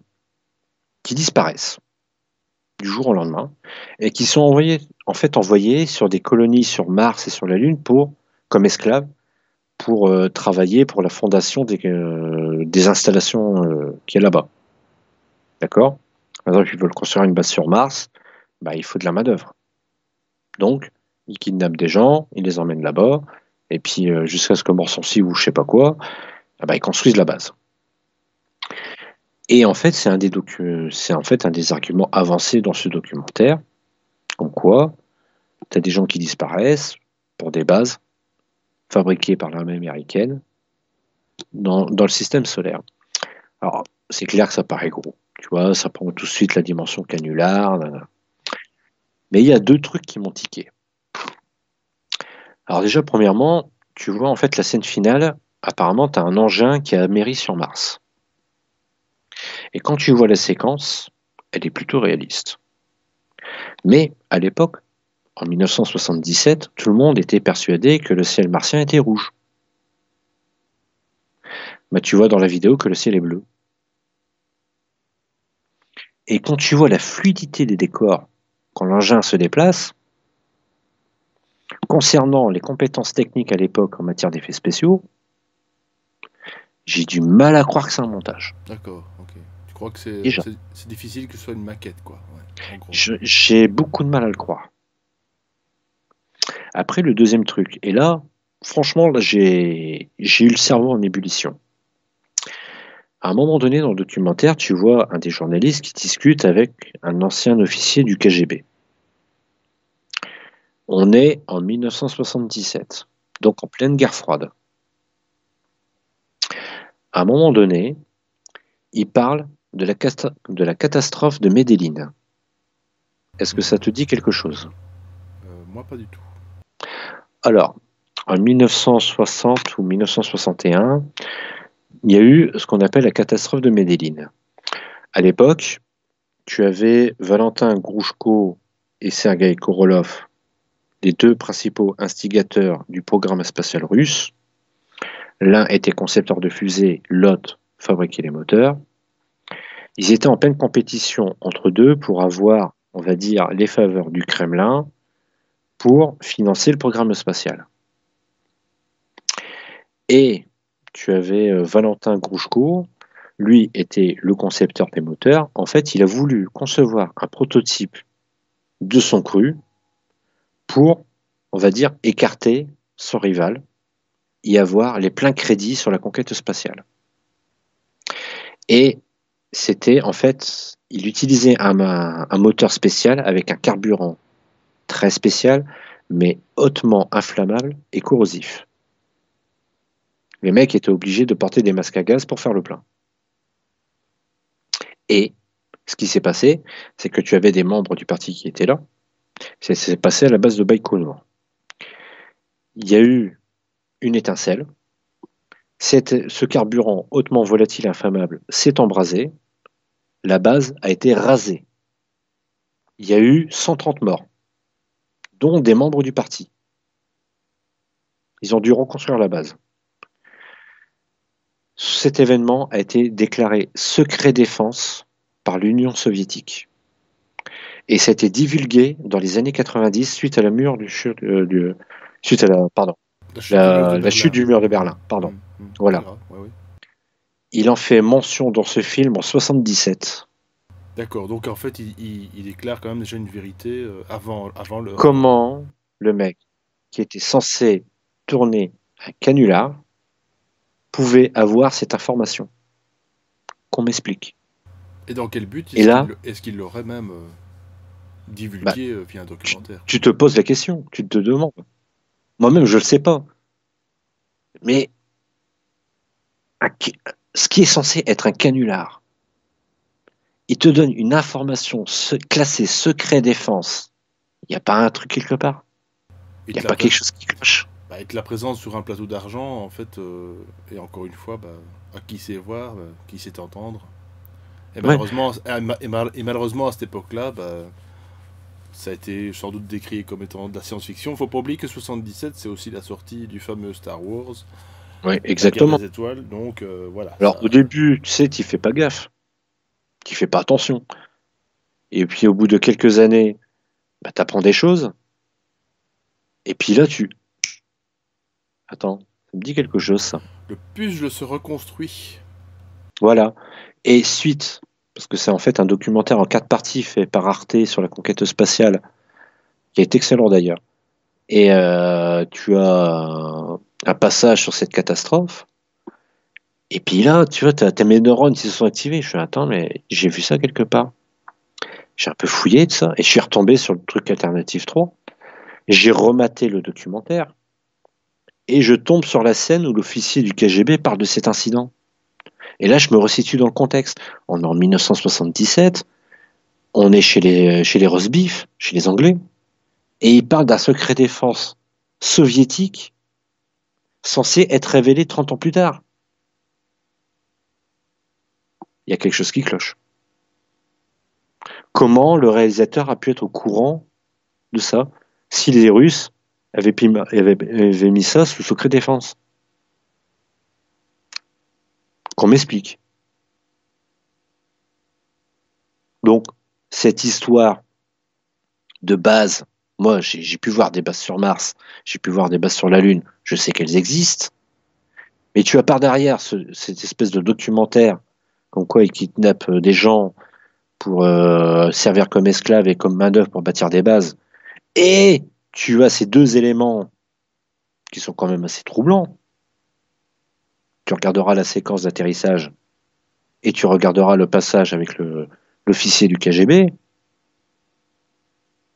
qui disparaissent du jour au lendemain et qui sont envoyés sur des colonies sur Mars et sur la Lune comme esclaves pour travailler pour la fondation des installations qu'il y a là-bas. D'accord? Par exemple, ils veulent construire une base sur Mars, bah, il faut de la main-d'œuvre. Donc, ils kidnappent des gens, ils les emmènent là-bas, et puis jusqu'à ce que mort s'en suive ou je sais pas quoi, ah bah, ils construisent la base. Et en fait, c'est en fait un des arguments avancés dans ce documentaire, comme quoi tu as des gens qui disparaissent pour des bases fabriquées par l'armée américaine dans le système solaire. Alors, c'est clair que ça paraît gros. Tu vois, ça prend tout de suite la dimension canular. Mais il y a 2 trucs qui m'ont tiqué. Alors déjà, premièrement, tu vois en fait la scène finale, apparemment, tu as un engin qui a atterri sur Mars. Et quand tu vois la séquence, elle est plutôt réaliste. Mais à l'époque, en 1977, tout le monde était persuadé que le ciel martien était rouge. Bah, tu vois dans la vidéo que le ciel est bleu. Et quand tu vois la fluidité des décors, quand l'engin se déplace, concernant les compétences techniques à l'époque en matière d'effets spéciaux, j'ai du mal à croire que c'est un montage. D'accord, ok. Tu crois que Déjà, c'est difficile que ce soit une maquette, quoi. Ouais, en gros. j'ai beaucoup de mal à le croire. Après, le deuxième truc, et là, franchement, là, j'ai eu le cerveau en ébullition. À un moment donné dans le documentaire, tu vois un des journalistes qui discute avec un ancien officier du KGB. On est en 1977, donc en pleine guerre froide. À un moment donné, il parle de la catastrophe de Medellín. Est-ce que ça te dit quelque chose? Moi, pas du tout. Alors, en 1960 ou 1961, il y a eu ce qu'on appelle la catastrophe de Medellín. À l'époque, tu avais Valentin Grouchko et Sergueï Korolev, les 2 principaux instigateurs du programme spatial russe. L'un était concepteur de fusées, l'autre fabriquait les moteurs. Ils étaient en pleine compétition entre deux pour avoir, on va dire, les faveurs du Kremlin pour financer le programme spatial. Et tu avais Valentin Grouchko, lui était le concepteur des moteurs. En fait, il a voulu concevoir un prototype de son cru pour, on va dire, écarter son rival et avoir les pleins crédits sur la conquête spatiale. Et c'était, en fait, il utilisait un moteur spécial avec un carburant très spécial, mais hautement inflammable et corrosif. Les mecs étaient obligés de porter des masques à gaz pour faire le plein. Et ce qui s'est passé, c'est que tu avais des membres du parti qui étaient là. C'est passé à la base de Baïkonour. Il y a eu une étincelle. Ce carburant hautement volatile et inflammable s'est embrasé. La base a été rasée. Il y a eu 130 morts, dont des membres du parti. Ils ont dû reconstruire la base. Cet événement a été déclaré secret défense par l'Union soviétique. Et ça a été divulgué dans les années 90 suite à la suite à la chute du mur de Berlin. Pardon. Voilà. Ouais, ouais. Il en fait mention dans ce film en 77. D'accord, donc en fait, il déclare quand même déjà une vérité avant le... Comment le mec qui était censé tourner un canular pouvait avoir cette information? Qu'on m'explique. Et dans quel but est-ce qu'il l'aurait même divulgué via un documentaire? Tu te poses la question, tu te demandes. Moi-même, je ne le sais pas. Mais ce qui est censé être un canular, il te donne une information classée secret défense. Il n'y a pas un truc quelque part? Il n'y a pas quelque chose qui cloche? Il te la présente sur un plateau d'argent, en fait, et encore une fois, à qui sait voir, qui sait entendre. Et malheureusement, et malheureusement à cette époque-là, ça a été sans doute décrié comme étant de la science-fiction. Il ne faut pas oublier que 77, c'est aussi la sortie du fameux Star Wars. Oui, exactement. La guerre des étoiles, donc voilà. Alors au début, tu sais, tu fais pas gaffe, tu fais pas attention. Et puis au bout de quelques années, tu apprends des choses. Et puis là, Attends, ça me dit quelque chose, ça. Le puzzle se reconstruit. Voilà. Et suite, parce que c'est en fait un documentaire en 4 parties fait par Arte sur la conquête spatiale, qui est excellent d'ailleurs. Et tu as un passage sur cette catastrophe. Et puis là, tu vois, t'as mes neurones qui se sont activés. Je suis attends, mais j'ai vu ça quelque part. J'ai un peu fouillé de ça. Et je suis retombé sur le truc Alternative 3. J'ai rematé le documentaire. Et je tombe sur la scène où l'officier du KGB parle de cet incident. Et là, je me resitue dans le contexte. On est en 1977, on est chez les Rosbif, chez les Anglais, et ils parlent d'un secret défense soviétique censé être révélé 30 ans plus tard. Il y a quelque chose qui cloche. Comment le réalisateur a pu être au courant de ça si les Russes avaient mis ça sous secret défense? Qu'on m'explique. Donc, cette histoire de base, moi, j'ai pu voir des bases sur Mars, j'ai pu voir des bases sur la Lune, je sais qu'elles existent, mais tu as par derrière cette espèce de documentaire comme quoi ils kidnappent des gens pour servir comme esclaves et comme main-d'œuvre pour bâtir des bases, et tu as ces deux éléments qui sont quand même assez troublants. Tu regarderas la séquence d'atterrissage et tu regarderas le passage avec l'officier du KGB.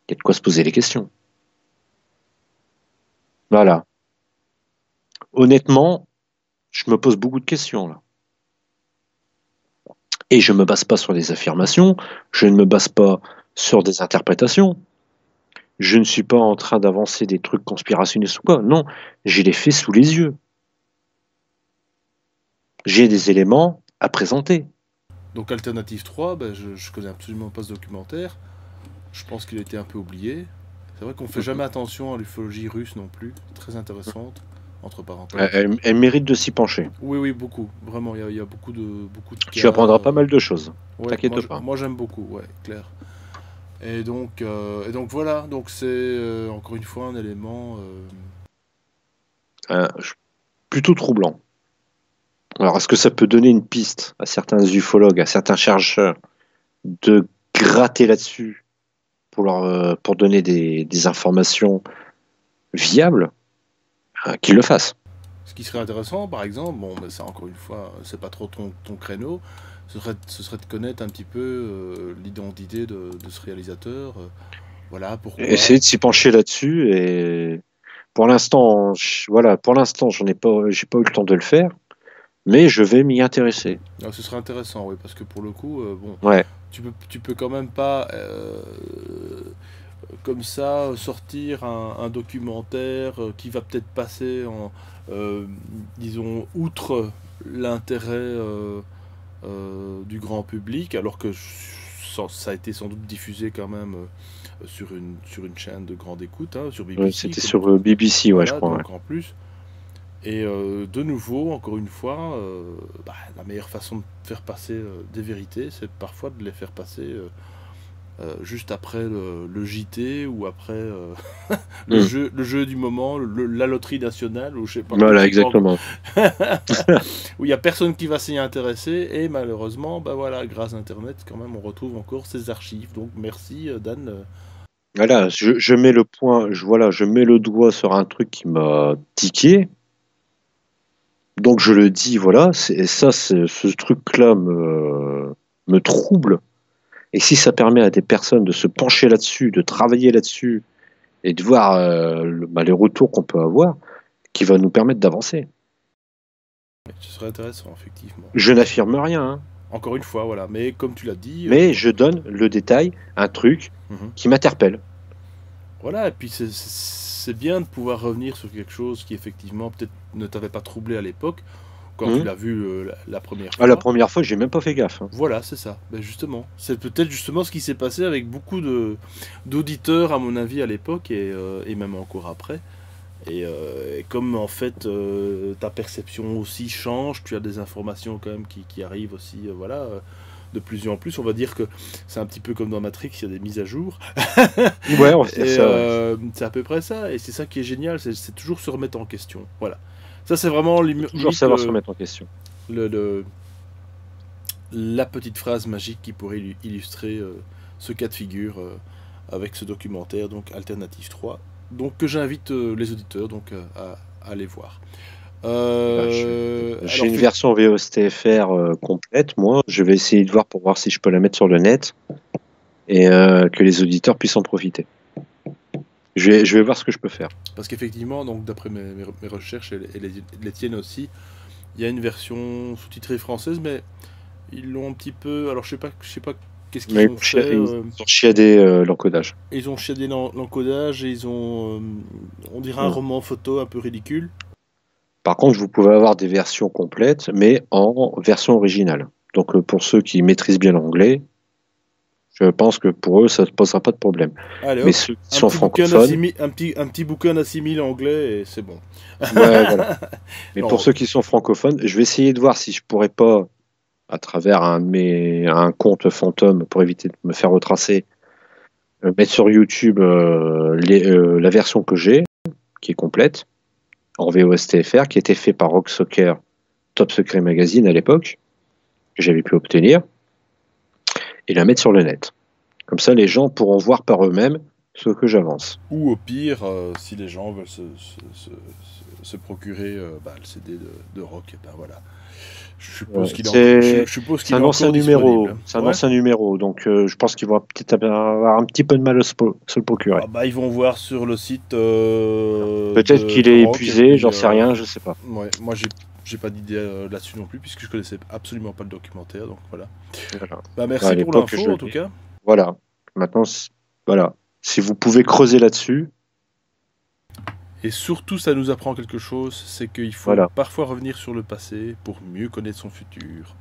Il y a de quoi se poser les questions. Voilà. Honnêtement, je me pose beaucoup de questions là. Et je ne me base pas sur des affirmations, je ne me base pas sur des interprétations. Je ne suis pas en train d'avancer des trucs conspirationnistes ou quoi. Non, j'ai les faits sous les yeux. J'ai des éléments à présenter. Donc Alternative 3, ben, je connais absolument pas ce documentaire. Je pense qu'il a été un peu oublié. C'est vrai qu'on fait jamais attention à l'ufologie russe non plus. Très intéressante, entre parenthèses. Elle mérite de s'y pencher. Oui, beaucoup. Vraiment, il y a beaucoup de cas. Tu apprendras pas mal de choses. Ouais, t'inquiète pas. Moi j'aime beaucoup, ouais, clair. Et donc voilà, donc c'est encore une fois un élément... plutôt troublant. Alors, est-ce que ça peut donner une piste à certains ufologues, à certains chercheurs, de gratter là-dessus pour donner des informations viables, qu'ils le fassent. Ce qui serait intéressant, par exemple, bon, mais ça encore une fois, c'est pas trop ton créneau, ce serait de connaître un petit peu l'identité de ce réalisateur. Voilà, pourquoi. Essayer de s'y pencher là-dessus, et pour l'instant, j'ai pas eu le temps de le faire, mais je vais m'y intéresser. Ah, ce serait intéressant, oui, parce que pour le coup, bon, ouais. tu peux quand même pas comme ça sortir un documentaire qui va peut-être passer en, disons, outre l'intérêt du grand public, alors que ça a été sans doute diffusé quand même sur une chaîne de grande écoute, hein, sur BBC. Ouais, c'était sur BBC, voilà, je crois. Donc en plus. Et de nouveau, encore une fois, la meilleure façon de faire passer des vérités, c'est parfois de les faire passer juste après le JT ou après le jeu du moment, la loterie nationale, ou je sais pas. Voilà, exactement. Où il n'y a personne qui va s'y intéresser, et malheureusement, voilà, grâce à Internet, quand même, on retrouve encore ces archives. Donc merci, Dan. Voilà, je mets le point, je mets le doigt sur un truc qui m'a tiqué. Donc je le dis, voilà, ce truc-là me trouble. Et si ça permet à des personnes de se pencher là-dessus, de travailler là-dessus, et de voir les retours qu'on peut avoir, qui va nous permettre d'avancer. Ce serait intéressant, effectivement. Je n'affirme rien. Hein. Encore une fois, voilà. Mais comme tu l'as dit... Mais je donne le détail, un truc qui m'interpelle. Voilà, et puis c'est bien de pouvoir revenir sur quelque chose qui, effectivement, peut-être ne t'avait pas troublé à l'époque, quand tu l'as vu la première fois. La première fois, j'ai même pas fait gaffe. Hein. Voilà, c'est ça. Justement, c'est peut-être justement ce qui s'est passé avec beaucoup d'auditeurs, à mon avis, à l'époque, et même encore après. Et comme, en fait, ta perception aussi change, tu as des informations quand même qui arrivent aussi, de plus en plus. On va dire que c'est un petit peu comme dans Matrix, il y a des mises à jour. Ouais, on va dire ça. C'est à peu près ça, et c'est ça qui est génial, c'est toujours se remettre en question. Voilà. Ça, c'est vraiment toujours savoir se remettre en question. La petite phrase magique qui pourrait illustrer ce cas de figure avec ce documentaire, donc Alternative 3, donc que j'invite les auditeurs donc à aller voir. J'ai une version VOSTFR complète, moi. Je vais essayer de voir pour voir si je peux la mettre sur le net et que les auditeurs puissent en profiter. Je vais voir ce que je peux faire. Parce qu'effectivement, donc d'après mes recherches et les tiennes aussi, il y a une version sous-titrée française, mais ils l'ont un petit peu. Alors je sais pas qu'est-ce qu'ils ont fait. Ils ont chiadé l'encodage. Ils ont chiadé l'encodage et ils ont, on dirait un roman photo un peu ridicule. Par contre, vous pouvez avoir des versions complètes, mais en version originale. Donc pour ceux qui maîtrisent bien l'anglais, je pense que pour eux, ça ne posera pas de problème. Allez, mais ceux qui sont francophones... un petit bouquin à 6000 anglais et c'est bon. Ouais, voilà. Mais pour ceux qui sont francophones, je vais essayer de voir si je pourrais pas, à travers un compte fantôme, pour éviter de me faire retracer, mettre sur YouTube la version que j'ai, qui est complète, en VOSTFR, qui était fait par Rock Soccer Top Secret Magazine à l'époque, que j'avais pu obtenir, et la mettre sur le net. Comme ça, les gens pourront voir par eux-mêmes ce que j'avance. Ou au pire, si les gens veulent se procurer le CD de Rock, et ben voilà. Je suppose qu'il c'est un ancien numéro. C'est un ancien numéro, donc je pense qu'ils vont peut-être avoir un petit peu de mal à se le procurer. Ils vont voir sur le site. Peut-être qu'il est épuisé, j'en sais rien, je sais pas. Ouais, moi j'ai pas d'idée là-dessus non plus, puisque je connaissais absolument pas le documentaire, donc voilà. Merci pour l'info en tout cas. Voilà. Maintenant, voilà. Si vous pouvez creuser là-dessus. Et surtout, ça nous apprend quelque chose, c'est qu'il faut parfois revenir sur le passé pour mieux connaître son futur.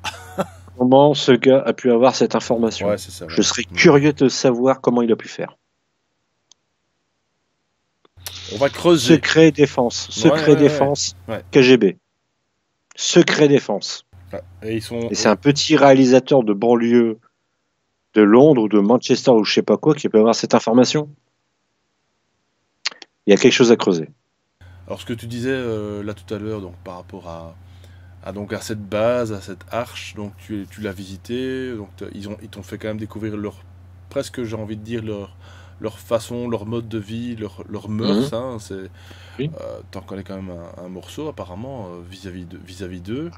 Comment ce gars a pu avoir cette information? Ouais, c'est ça. Je serais curieux de savoir comment il a pu faire. On va creuser. Secret défense. Défense. KGB. Secret défense. Et c'est un petit réalisateur de banlieue de Londres ou de Manchester ou je sais pas quoi qui peut avoir cette information. Il y a quelque chose à creuser. Alors ce que tu disais là tout à l'heure, donc par rapport à cette base, à cette arche, donc tu l'as visité, donc ils t'ont fait quand même découvrir presque j'ai envie de dire leur façon, leur mode de vie, leur mœurs. T'en connais quand même un morceau apparemment vis-à-vis d'eux.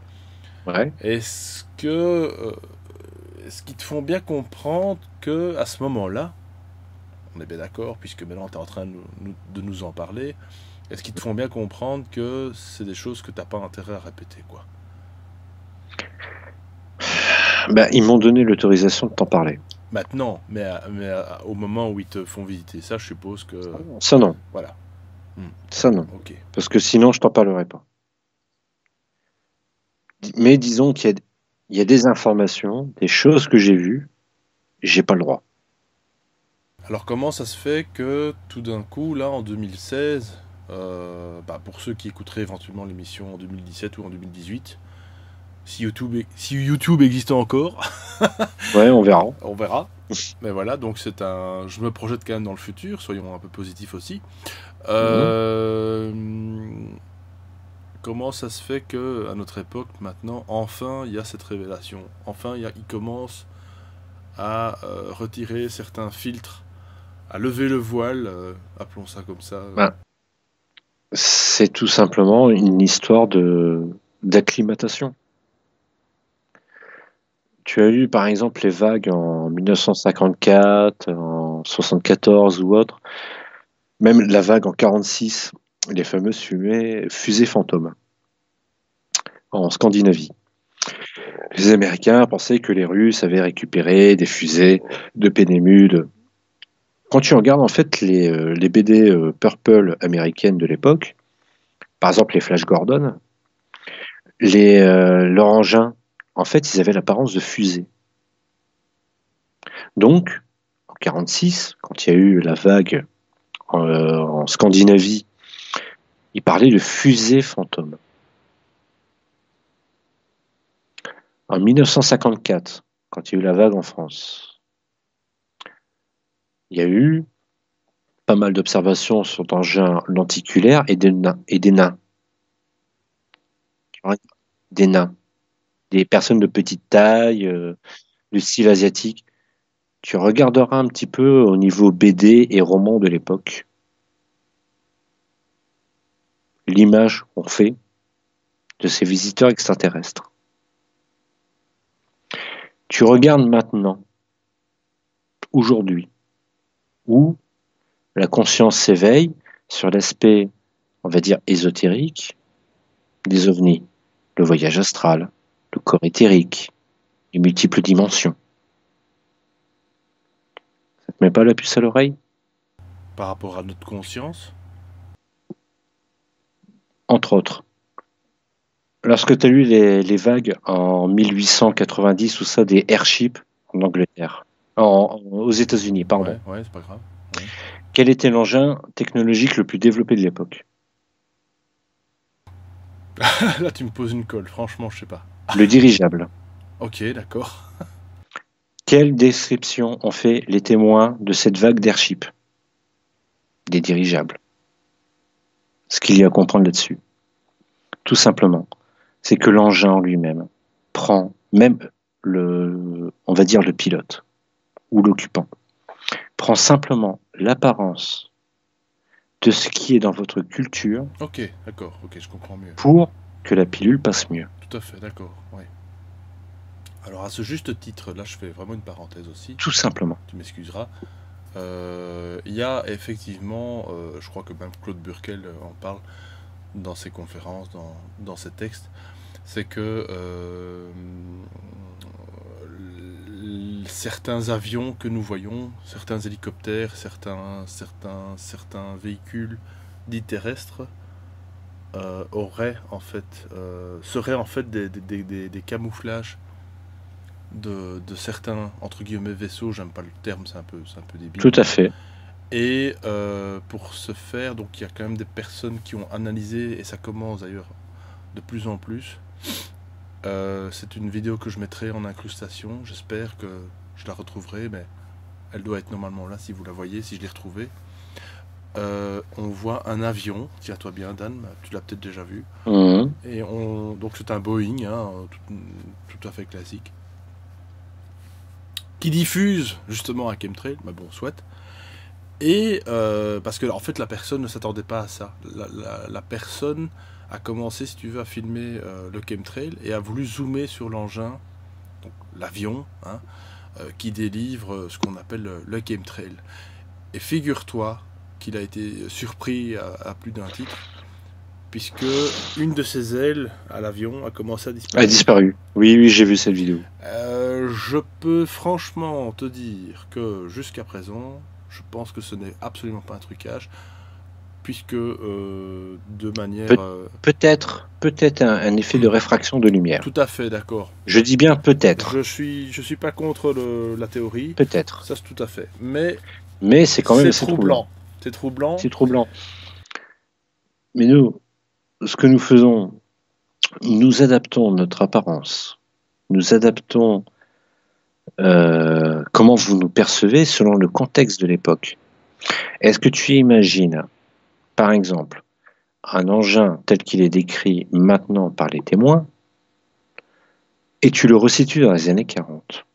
Ouais. Est-ce qu'ils te font bien comprendre que à ce moment-là, on est bien d'accord, puisque maintenant tu es en train de nous en parler, est-ce qu'ils te font bien comprendre que c'est des choses que tu n'as pas intérêt à répéter, quoi? Ils m'ont donné l'autorisation de t'en parler. Maintenant, mais au moment où ils te font visiter ça, je suppose que... Ça non. Voilà. Ça non. Ok. Parce que sinon, je t'en parlerai pas. Mais disons qu'il y a des informations, des choses que j'ai vues, j'ai pas le droit. Alors comment ça se fait que tout d'un coup, là, en 2016, pour ceux qui écouteraient éventuellement l'émission en 2017 ou en 2018, si YouTube existe encore... Ouais, on verra. On verra. Mais voilà, donc je me projette quand même dans le futur, soyons un peu positifs aussi. Comment ça se fait que à notre époque, maintenant, enfin, il y a cette révélation. Enfin, il commence à retirer certains filtres, à lever le voile, appelons ça comme ça. C'est tout simplement une histoire d'acclimatation. Tu as eu par exemple les vagues en 1954, en 74 ou autre, même la vague en 46, les fameuses fusées fantômes en Scandinavie. Les Américains pensaient que les Russes avaient récupéré des fusées de Pénémude. Quand tu regardes en fait les BD Purple américaines de l'époque, par exemple les Flash Gordon, leur engin, en fait, ils avaient l'apparence de fusée. Donc, en 1946, quand il y a eu la vague en Scandinavie, ils parlaient de fusée fantôme. En 1954, quand il y a eu la vague en France, il y a eu pas mal d'observations sur d'engins lenticulaires et des nains. Des nains. Des personnes de petite taille, de style asiatique. Tu regarderas un petit peu au niveau BD et roman de l'époque. L'image qu'on fait de ces visiteurs extraterrestres. Tu regardes maintenant, aujourd'hui, où la conscience s'éveille sur l'aspect, on va dire, ésotérique des ovnis. le voyage astral, le corps éthérique, les multiples dimensions. Ça te met pas la puce à l'oreille? Par rapport à notre conscience? Entre autres. Lorsque tu as lu les vagues en 1890 ou ça, des airships en Angleterre, aux États-Unis, pardon. Ouais, c'est pas grave. Ouais. Quel était l'engin technologique le plus développé de l'époque? Là, tu me poses une colle, franchement, je sais pas. Le dirigeable. Ok, d'accord. Quelle description ont fait les témoins de cette vague d'airships? Des dirigeables. Ce qu'il y a à comprendre là-dessus, tout simplement, c'est que l'engin en lui-même prend même on va dire le pilote ou l'occupant, prend simplement l'apparence de ce qui est dans votre culture. Ok, d'accord, ok, je comprends mieux. Pour que la pilule passe mieux. Tout à fait, d'accord, ouais. Alors à ce juste titre, là je fais vraiment une parenthèse aussi. Tout simplement. Tu m'excuseras. Il y a effectivement, je crois que même Claude Burkel en parle dans ses conférences, dans ses textes, c'est que certains avions que nous voyons, certains hélicoptères, certains véhicules dits terrestres seraient en fait des camouflages de certains entre guillemets vaisseaux. J'aime pas le terme, c'est un peu débile. Tout à fait. Et pour ce faire, donc il y a quand même des personnes qui ont analysé, et ça commence d'ailleurs de plus en plus. C'est une vidéo que je mettrai en incrustation, j'espère que je la retrouverai, mais elle doit être normalement là si vous la voyez, si je l'ai retrouvée. On voit un avion, tiens-toi bien Dan, tu l'as peut-être déjà vu. Et donc c'est un Boeing, hein, tout à fait classique, qui diffuse justement un chemtrail, mais bon, soit. Et parce que en fait la personne ne s'attendait pas à ça. La personne a commencé, si tu veux, à filmer le chemtrail et a voulu zoomer sur l'engin, donc l'avion, hein, qui délivre ce qu'on appelle le chemtrail. Et figure-toi qu'il a été surpris à plus d'un titre, puisque une de ses ailes à l'avion a commencé à disparaître. A disparu. Oui, j'ai vu cette vidéo. Je peux franchement te dire que jusqu'à présent, je pense que ce n'est absolument pas un trucage, puisque de manière... Peut-être un effet de réfraction de lumière. Tout à fait, d'accord. Je dis bien peut-être. Je suis pas contre la théorie. Peut-être. Ça, c'est tout à fait. Mais c'est quand même troublant. C'est troublant. C'est troublant. Mais nous, ce que nous faisons, nous adaptons notre apparence. Nous adaptons comment vous nous percevez selon le contexte de l'époque. Est-ce que tu imagines, par exemple, un engin tel qu'il est décrit maintenant par les témoins, et tu le resitues dans les années 40?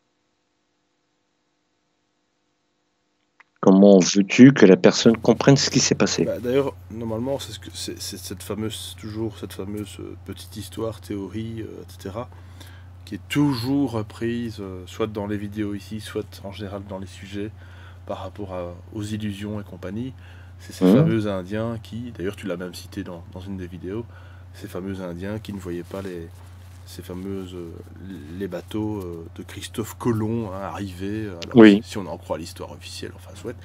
Comment veux-tu que la personne comprenne ce qui s'est passé? D'ailleurs, normalement, c'est cette fameuse petite histoire, théorie, etc., qui est toujours reprise, soit dans les vidéos ici, soit en général dans les sujets, par rapport aux illusions et compagnie. C'est ces fameux Indiens qui, d'ailleurs tu l'as même cité dans une des vidéos, ces fameux Indiens qui ne voyaient pas les bateaux de Christophe Colomb arriver, alors, oui. Si on en croit l'histoire officielle, enfin souhaite,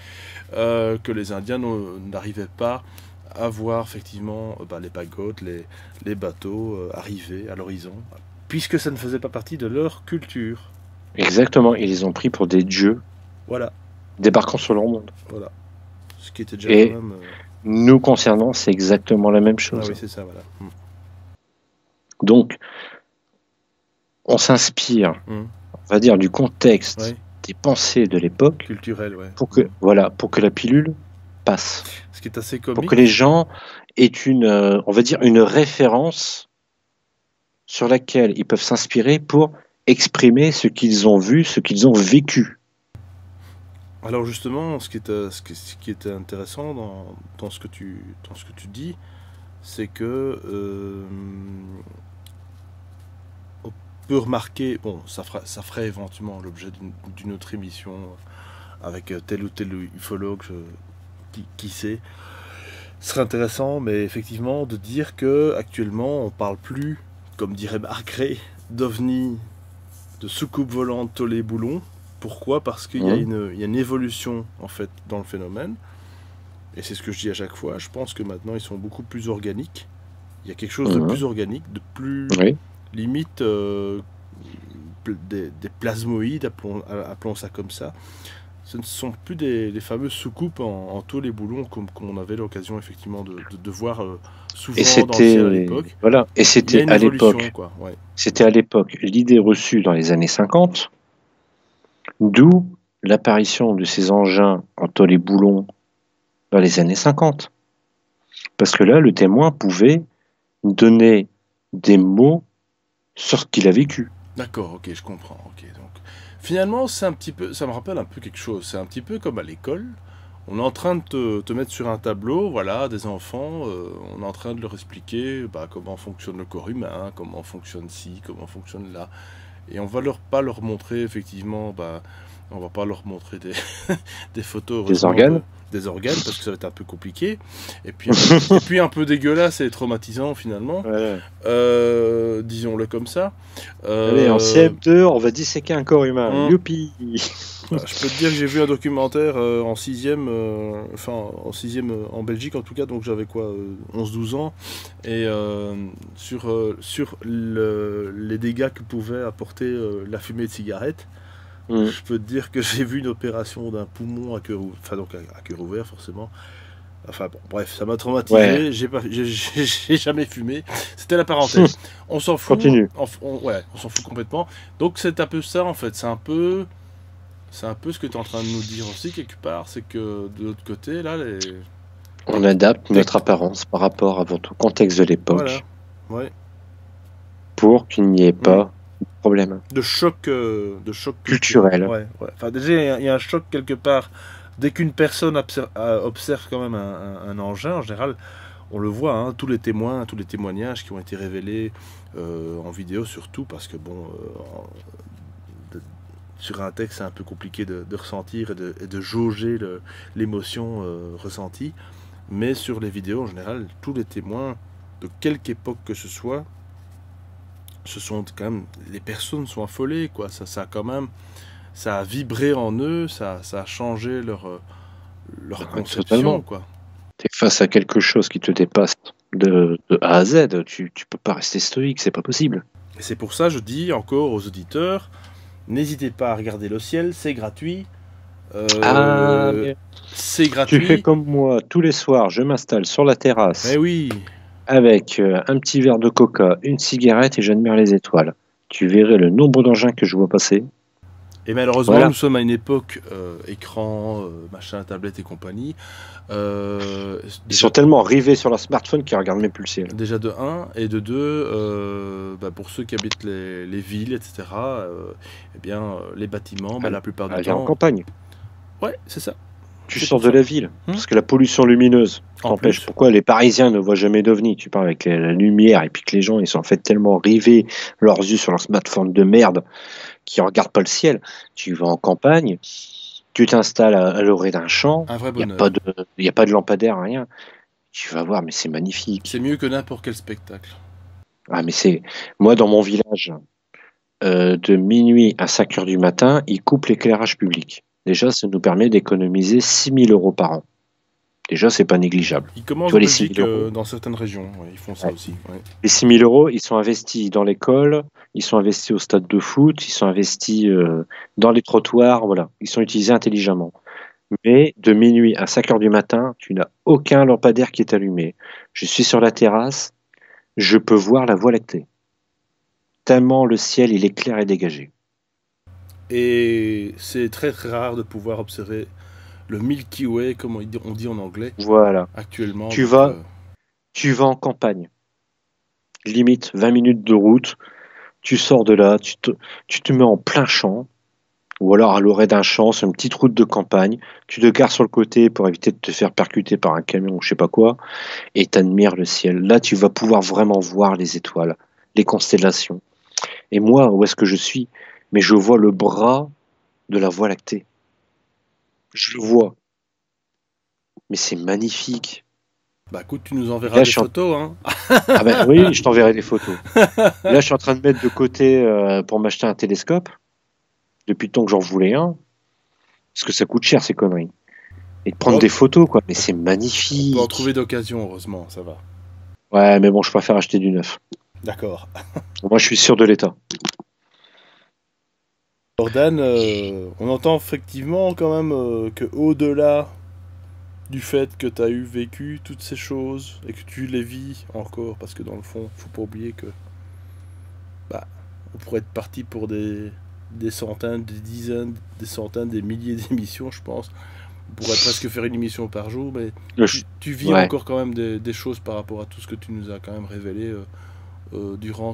que les Indiens n'arrivaient pas à voir effectivement les pagodes, les bateaux arriver à l'horizon, puisque ça ne faisait pas partie de leur culture. Exactement, ils les ont pris pour des dieux. Voilà. Débarquant sur leur monde. Voilà. Ce qui était déjà et quand même... nous concernant, c'est exactement la même chose. Ah oui, c'est ça, voilà. Donc, on s'inspire, on va dire, du contexte, des pensées de l'époque, culturelle, pour que la pilule passe. Ce qui est assez comique. Pour que les gens aient on va dire, une référence sur laquelle ils peuvent s'inspirer pour exprimer ce qu'ils ont vu, ce qu'ils ont vécu. Alors justement, ce qui est intéressant dans ce que tu dis, c'est que on peut remarquer, bon, ça ferait éventuellement l'objet d'une autre émission avec tel ou tel ufologue, qui sait. Ce serait intéressant, mais effectivement, de dire que actuellement, on parle plus comme dirait Marc Gray, d'ovnis, de soucoupes volantes, tolets, boulons. Pourquoi? Parce qu'il y a une évolution en fait dans le phénomène. Et c'est ce que je dis à chaque fois. Je pense que maintenant ils sont beaucoup plus organiques. Il y a quelque chose de plus organique, de plus limite des plasmoïdes, appelons ça comme ça. Ce ne sont plus des fameuses soucoupes en tôle et boulons comme on avait l'occasion effectivement de voir souvent dans le ciel à l'époque. Voilà. Et c'était à l'époque. C'était à l'époque l'idée reçue dans les années 50, d'où l'apparition de ces engins en tôle et boulons dans les années 50. Parce que là, le témoin pouvait donner des mots sur ce qu'il a vécu. D'accord, ok, je comprends. Okay, donc, finalement, c'est un petit peu, ça me rappelle un peu quelque chose. C'est un petit peu comme à l'école. On est en train de te mettre sur un tableau, voilà, des enfants. On est en train de leur expliquer comment fonctionne le corps humain, comment fonctionne ci, comment fonctionne là. Et on va pas leur montrer effectivement, on va pas leur montrer des photos. Des organes. Des organes parce que ça va être un peu compliqué et puis un peu dégueulasse et traumatisant finalement, disons-le comme ça. Allez, en CM2 on va disséquer un corps humain. Youpi. Je peux te dire que j'ai vu un documentaire en 6e en 6e en Belgique en tout cas, donc j'avais 11-12 ans, et sur les dégâts que pouvait apporter la fumée de cigarette. Je peux te dire que j'ai vu une opération d'un poumon à cœur ouvert forcément. Enfin bon, bref, ça m'a traumatisé. J'ai jamais fumé. C'était la parenthèse. On s'en fout. Continue. On s'en fout complètement. Donc c'est un peu ça en fait. C'est un peu ce que tu es en train de nous dire aussi quelque part. C'est que de l'autre côté là, on adapte notre apparence par rapport à votre contexte de l'époque. Voilà. Ouais. Pour qu'il n'y ait pas problème. De choc culturel. Ouais. Enfin, déjà, il y a un choc quelque part. Dès qu'une personne observe quand même un engin, en général, on le voit, tous les témoignages qui ont été révélés en vidéo surtout, parce que sur un texte, c'est un peu compliqué de ressentir et de jauger l'émotion ressentie. Mais sur les vidéos, en général, tous les témoins, de quelque époque que ce soit, les personnes sont affolées, quoi. Ça a vibré en eux, ça a changé leur conception, quoi. T'es face à quelque chose qui te dépasse de A à Z, tu peux pas rester stoïque, c'est pas possible. Et c'est pour ça, je dis encore aux auditeurs, n'hésitez pas à regarder le ciel, c'est gratuit. C'est gratuit. Tu fais comme moi, tous les soirs, je m'installe sur la terrasse. Mais oui. Avec un petit verre de coca, une cigarette et j'admire les étoiles. Tu verrais le nombre d'engins que je vois passer. Et malheureusement, nous sommes à une époque écran, machin, tablette et compagnie. Ils sont tellement rivés sur leur smartphone qu'ils regardent même plus le ciel. Déjà de 1, et de 2, pour ceux qui habitent les villes, etc., les bâtiments, la plupart du temps... en campagne. Ouais, c'est ça. Tu sors de la ville, parce que la pollution lumineuse t'empêche. Pourquoi les Parisiens ne voient jamais d'ovnis? Tu parles avec la lumière, et puis que les gens ils sont en fait tellement rivés, leurs yeux sur leur smartphone de merde, qu'ils ne regardent pas le ciel. Tu vas en campagne, tu t'installes à l'orée d'un champ, il n'y a pas de lampadaire, rien. Tu vas voir, mais c'est magnifique. C'est mieux que n'importe quel spectacle. Ah, mais moi, dans mon village, de minuit à 5 heures du matin, ils coupent l'éclairage public. Déjà, ça nous permet d'économiser 6 000 € par an. Déjà, c'est pas négligeable. Ils commencent en Belgique, dans certaines régions, ils font ça aussi. Ouais. Les 6 000 €, ils sont investis dans l'école, ils sont investis au stade de foot, ils sont investis dans les trottoirs, voilà. Ils sont utilisés intelligemment. Mais de minuit à 5 heures du matin, tu n'as aucun lampadaire qui est allumé. Je suis sur la terrasse, je peux voir la Voie lactée. Tellement le ciel, il est clair et dégagé. Et c'est très très rare de pouvoir observer le Milky Way, comme on dit en anglais. Voilà. Actuellement. Tu vas en campagne. Limite 20 minutes de route. Tu sors de là, tu te mets en plein champ. Ou alors à l'orée d'un champ, sur une petite route de campagne. Tu te gares sur le côté pour éviter de te faire percuter par un camion ou je sais pas quoi. Et tu admires le ciel. Là, tu vas pouvoir vraiment voir les étoiles, les constellations. Et moi, où est-ce que je suis? Mais je vois le bras de la Voie lactée. Je le vois. Mais c'est magnifique. Bah écoute, tu nous enverras des photos, hein. Ah ben oui, je t'enverrai des photos. Là, je suis en train de mettre de côté pour m'acheter un télescope. Depuis le temps que j'en voulais un. Parce que ça coûte cher, ces conneries. Et de prendre Bon, des photos, quoi. Mais c'est on peut en trouver magnifique. d'occasion, heureusement, ça va. Ouais, mais bon, je préfère acheter du neuf. D'accord. Moi, je suis sûr de l'état. Jordan, on entend effectivement quand même que au-delà du fait que tu as eu vécu toutes ces choses et que tu les vis encore, parce que dans le fond, faut pas oublier que bah, on pourrait être parti pour des centaines, des dizaines, des centaines, des milliers d'émissions, je pense. On pourrait presque faire une émission par jour, mais tu vis Ouais. encore quand même des choses par rapport à tout ce que tu nous as quand même révélé durant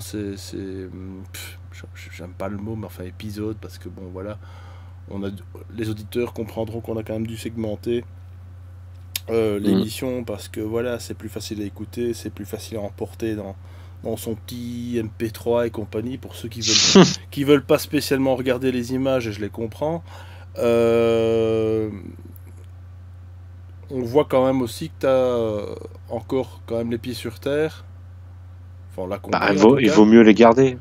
j'aime pas le mot, mais enfin épisodes, parce que bon voilà, on a, les auditeurs comprendront qu'on a quand même dû segmenter Mm. l'émission parce que voilà, c'est plus facile à écouter, c'est plus facile à emporter dans son petit MP3 et compagnie pour ceux qui veulent pas spécialement regarder les images, et je les comprends. Euh, on voit quand même aussi que tu as encore quand même les pieds sur terre. Enfin, on l'a Bah, compris en tout il cas. vaut mieux les garder.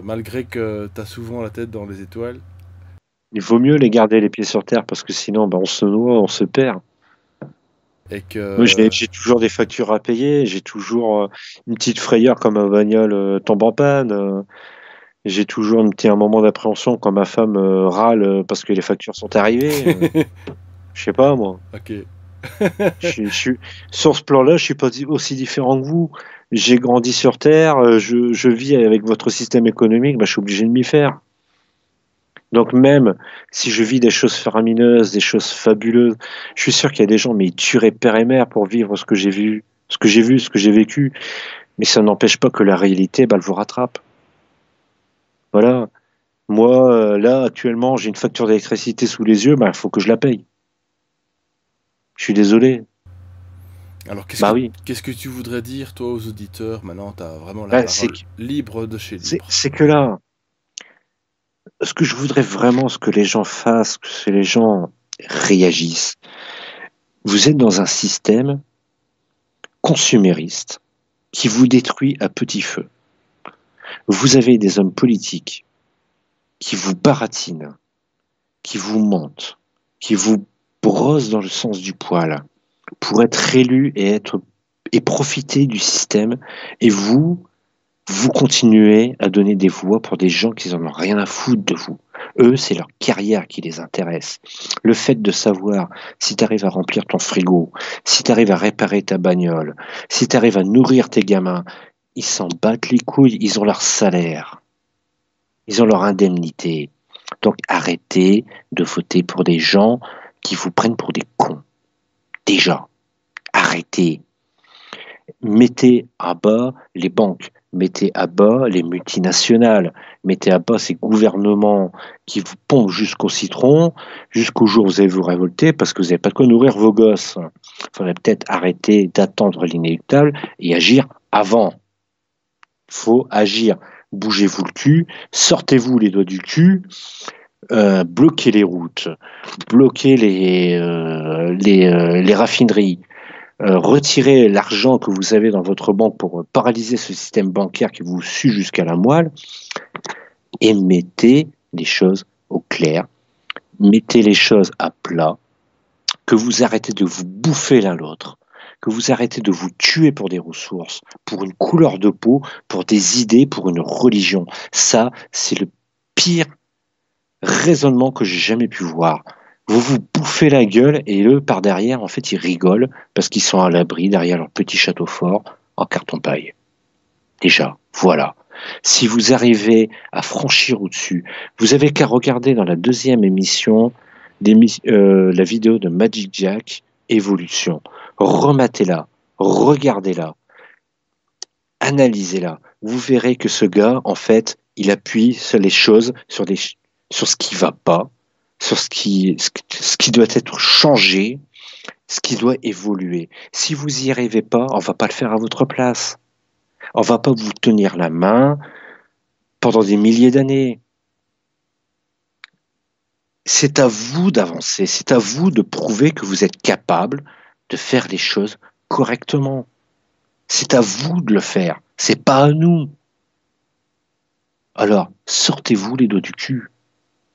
Malgré que tu as souvent la tête dans les étoiles. Il vaut mieux les garder les pieds sur terre parce que sinon, bah, on se noie, on se perd. Et Moi, que. j'ai toujours des factures à payer. J'ai toujours une petite frayeur quand ma bagnole tombe en panne. J'ai toujours un moment d'appréhension quand ma femme râle parce que les factures sont arrivées. Je sais pas, moi. Ok. Sur ce plan-là, je suis pas aussi différent que vous. J'ai grandi sur Terre, je vis avec votre système économique, bah, je suis obligé de m'y faire. Donc même si je vis des choses faramineuses, des choses fabuleuses, je suis sûr qu'il y a des gens, mais ils tueraient père et mère pour vivre ce que j'ai vu, ce que j'ai vécu. Mais ça n'empêche pas que la réalité, bah, elle vous rattrape. Voilà. Moi, là, actuellement, j'ai une facture d'électricité sous les yeux, bah, il faut que je la paye. Je suis désolé. Alors Bah oui. qu'est-ce que tu voudrais dire toi aux auditeurs? Maintenant, tu as vraiment la Bah, parole libre de chez libre. c'est que là, ce que je voudrais vraiment, ce que les gens fassent, que les gens réagissent. Vous êtes dans un système consumériste qui vous détruit à petit feu. Vous avez des hommes politiques qui vous baratinent, qui vous mentent, qui vous brossent dans le sens du poil pour être élus et profiter du système. Et vous continuez à donner des voix pour des gens qui n'en ont rien à foutre de vous. Eux, c'est leur carrière qui les intéresse. Le fait de savoir si tu arrives à remplir ton frigo, si tu arrives à réparer ta bagnole, si tu arrives à nourrir tes gamins, ils s'en battent les couilles, ils ont leur salaire, ils ont leur indemnité. Donc arrêtez de voter pour des gens qui vous prennent pour des cons. Déjà, arrêtez. Mettez à bas les banques, mettez à bas les multinationales, mettez à bas ces gouvernements qui vous pompent jusqu'au citron, jusqu'au jour où vous allez vous révolter parce que vous n'avez pas de quoi nourrir vos gosses. Il faudrait peut-être arrêter d'attendre l'inéluctable et agir avant. Il faut agir. Bougez-vous le cul, sortez-vous les doigts du cul, bloquez les routes, bloquez les raffineries, retirez l'argent que vous avez dans votre banque pour paralyser ce système bancaire qui vous sue jusqu'à la moelle et mettez les choses au clair, mettez les choses à plat, que vous arrêtez de vous bouffer l'un l'autre, que vous arrêtez de vous tuer pour des ressources, pour une couleur de peau, pour des idées, pour une religion. Ça, c'est le pire raisonnement que j'ai jamais pu voir. Vous vous bouffez la gueule et eux, par derrière, en fait, ils rigolent parce qu'ils sont à l'abri derrière leur petit château fort en carton-paille. Déjà, voilà. Si vous arrivez à franchir au-dessus, vous avez qu'à regarder dans la deuxième émission la vidéo de Magic Jack, Évolution. Rematez-la, regardez-la, analysez-la. Vous verrez que ce gars, en fait, il appuie sur les choses, sur ce qui va pas, sur ce qui doit être changé, ce qui doit évoluer. Si vous n'y arrivez pas, on va pas le faire à votre place. On va pas vous tenir la main pendant des milliers d'années. C'est à vous d'avancer, c'est à vous de prouver que vous êtes capable de faire les choses correctement. C'est à vous de le faire. C'est pas à nous. Alors, sortez-vous les doigts du cul.